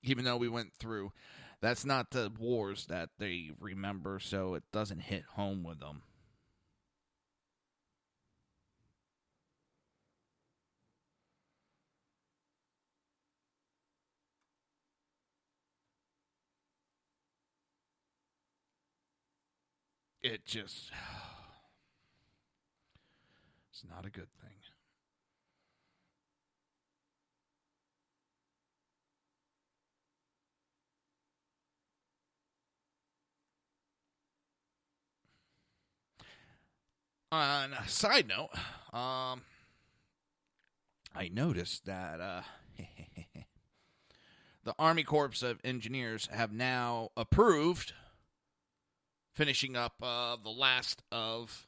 Even though we went through, that's not the wars that they remember, so it doesn't hit home with them. It's not a good thing. On a side note, I noticed that the Army Corps of Engineers have now approved finishing up the last of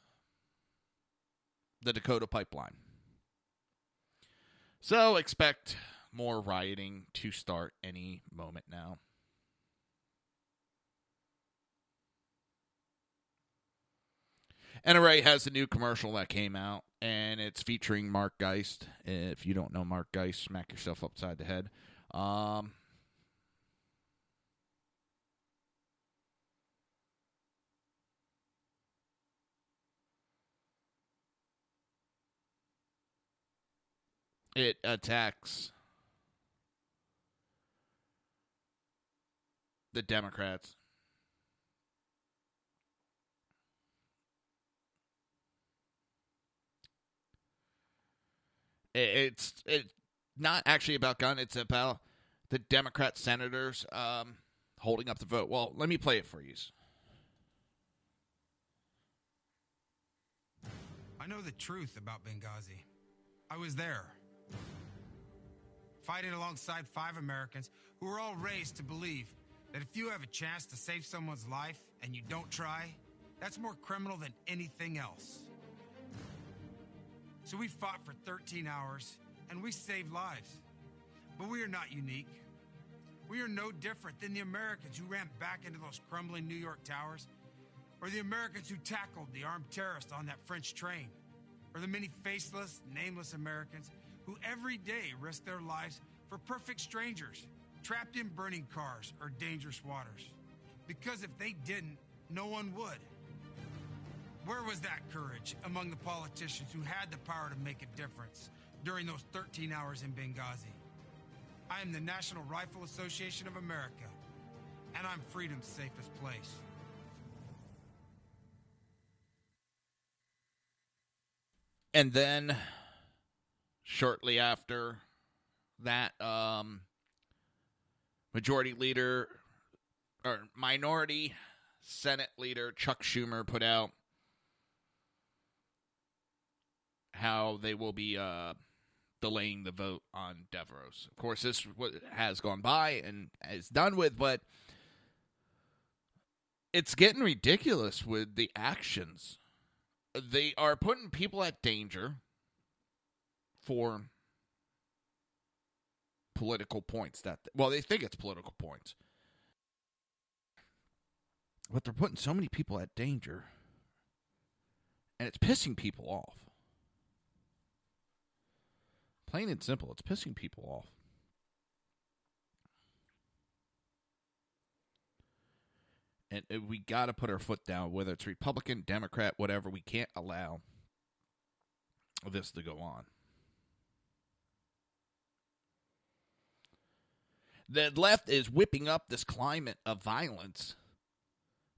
the Dakota pipeline. So expect more rioting to start any moment now. NRA has a new commercial that came out, and it's featuring Mark Geist. If you don't know Mark Geist, smack yourself upside the head. It attacks the Democrats. It's not actually about gun. It's about the Democrat senators holding up the vote. Well, let me play it for you. I know the truth about Benghazi. I was there, fighting alongside 5 Americans who were all raised to believe that if you have a chance to save someone's life and you don't try, that's more criminal than anything else. So we fought for 13 hours, and we saved lives. But we are not unique. We are no different than the Americans who ran back into those crumbling New York towers, or the Americans who tackled the armed terrorists on that French train, or the many faceless, nameless Americans who every day risk their lives for perfect strangers, trapped in burning cars or dangerous waters. Because if they didn't, no one would. Where was that courage among the politicians who had the power to make a difference during those 13 hours in Benghazi? I am the National Rifle Association of America, and I'm freedom's safest place. And then, shortly after that, Minority Senate Leader Chuck Schumer put out how they will be delaying the vote on Devros. Of course, this what has gone by and is done with, but it's getting ridiculous with the actions. They are putting people at danger for political points. They think it's political points. But they're putting so many people at danger, and it's pissing people off. Plain and simple, it's pissing people off. And we got to put our foot down, whether it's Republican, Democrat, whatever. We can't allow this to go on. The left is whipping up this climate of violence,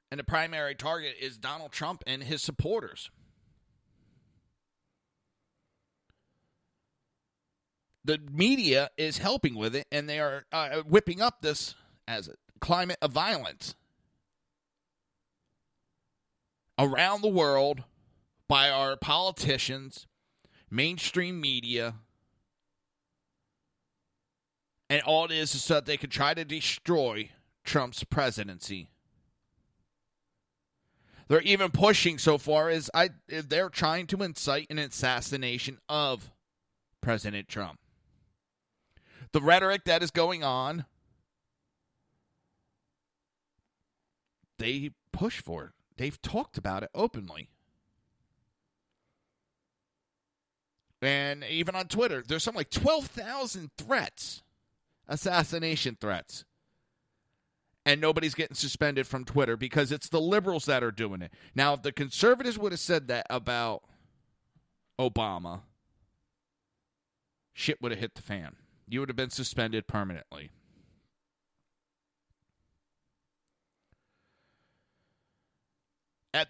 and the primary target is Donald Trump and his supporters. The media is helping with it, and they are whipping up this as a climate of violence around the world by our politicians, mainstream media, and all it is so that they can try to destroy Trump's presidency. They're even pushing so far as they're trying to incite an assassination of President Trump. The rhetoric that is going on, they push for it. They've talked about it openly. And even on Twitter, there's something like 12,000 threats, assassination threats. And nobody's getting suspended from Twitter because it's the liberals that are doing it. Now, if the conservatives would have said that about Obama, shit would have hit the fan. You would have been suspended permanently.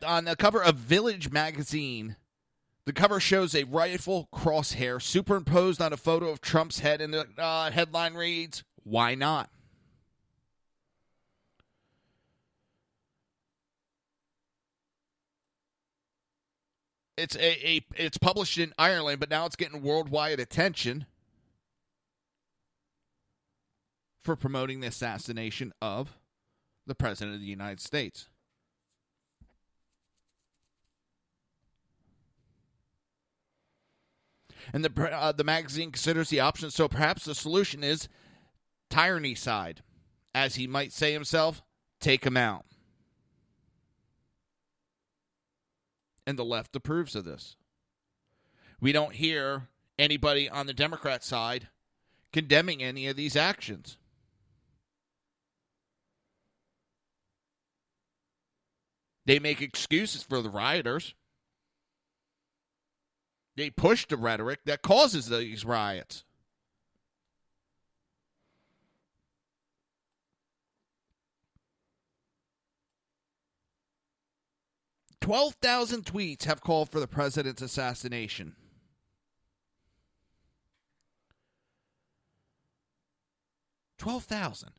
On the cover of Village magazine, the cover shows a rifle crosshair superimposed on a photo of Trump's head, and the headline reads, "Why not?" It's published in Ireland, but now it's getting worldwide attention for promoting the assassination of the President of the United States. And the magazine considers the option, so perhaps the solution is tyranny side. As he might say himself, take him out. And the left approves of this. We don't hear anybody on the Democrat side condemning any of these actions. They make excuses for the rioters. They push the rhetoric that causes these riots. "12,000 tweets have called for the president's assassination. $12,000.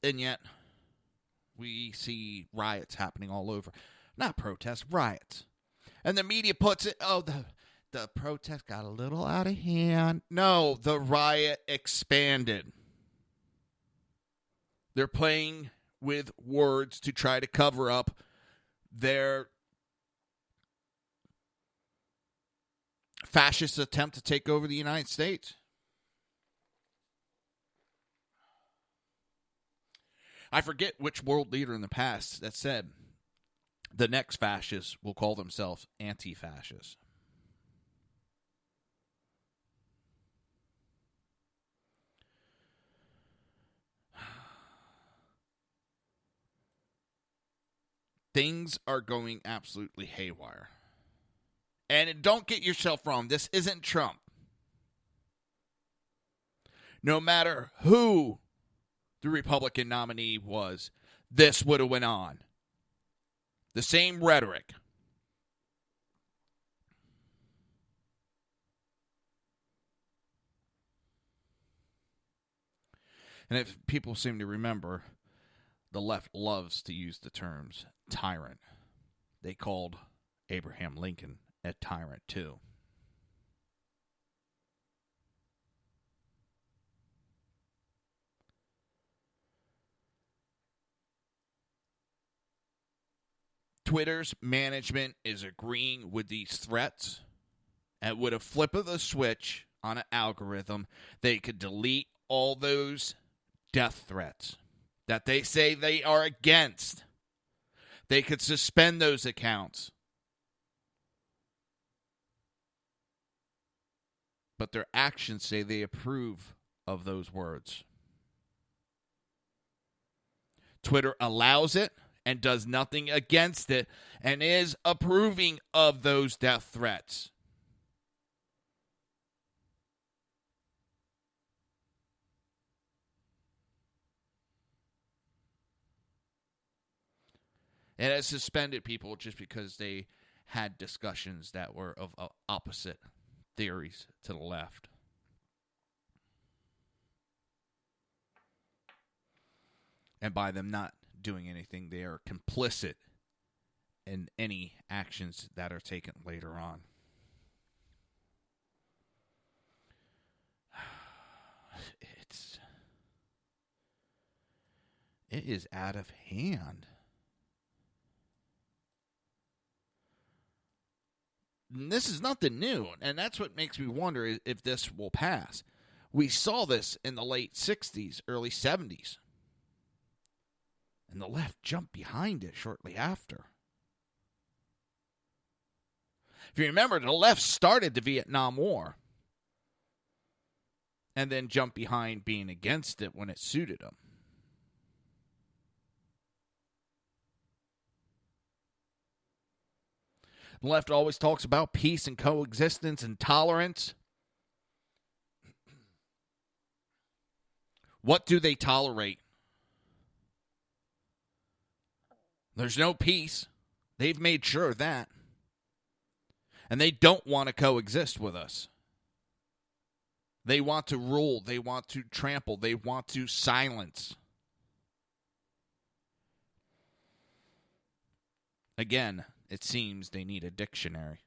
And yet, we see riots happening all over. Not protests, riots. And the media puts it, the protest got a little out of hand. No, the riot expanded. They're playing with words to try to cover up their fascist attempt to take over the United States. I forget which world leader in the past that said the next fascists will call themselves anti-fascists. Things are going absolutely haywire. And don't get yourself wrong, this isn't Trump. No matter who the Republican nominee was, this would have went on. The same rhetoric. And if people seem to remember, the left loves to use the terms tyrant. They called Abraham Lincoln a tyrant too. Twitter's management is agreeing with these threats, and with a flip of the switch on an algorithm, they could delete all those death threats that they say they are against. They could suspend those accounts. But their actions say they approve of those words. Twitter allows it and does nothing against it and is approving of those death threats. It has suspended people just because they had discussions that were of opposite theories to the left. And by them not doing anything, they are complicit in any actions that are taken later on. It is out of hand. And this is nothing new, and that's what makes me wonder if this will pass. We saw this in the late 60s, early 70s. And the left jumped behind it shortly after. If you remember, the left started the Vietnam War and then jumped behind being against it when it suited them. The left always talks about peace and coexistence and tolerance. What do they tolerate? There's no peace. They've made sure of that. And they don't want to coexist with us. They want to rule. They want to trample. They want to silence. Again, it seems they need a dictionary.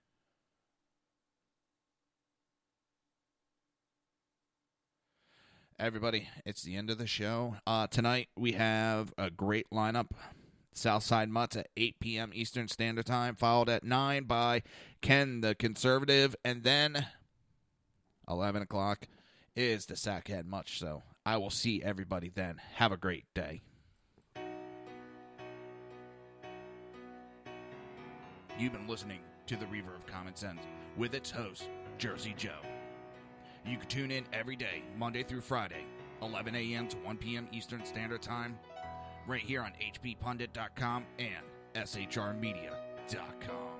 Everybody, it's the end of the show. Tonight we have a great lineup. Southside Mutts at 8 p.m. Eastern Standard Time, followed at 9 by Ken the Conservative, and then 11 o'clock is the Sackhead Much. So I will see everybody then. Have a great day. You've been listening to the Reaver of Common Sense with its host, Jersey Joe. You can tune in every day, Monday through Friday, 11 a.m. to 1 p.m. Eastern Standard Time, right here on hppundit.com and shrmedia.com.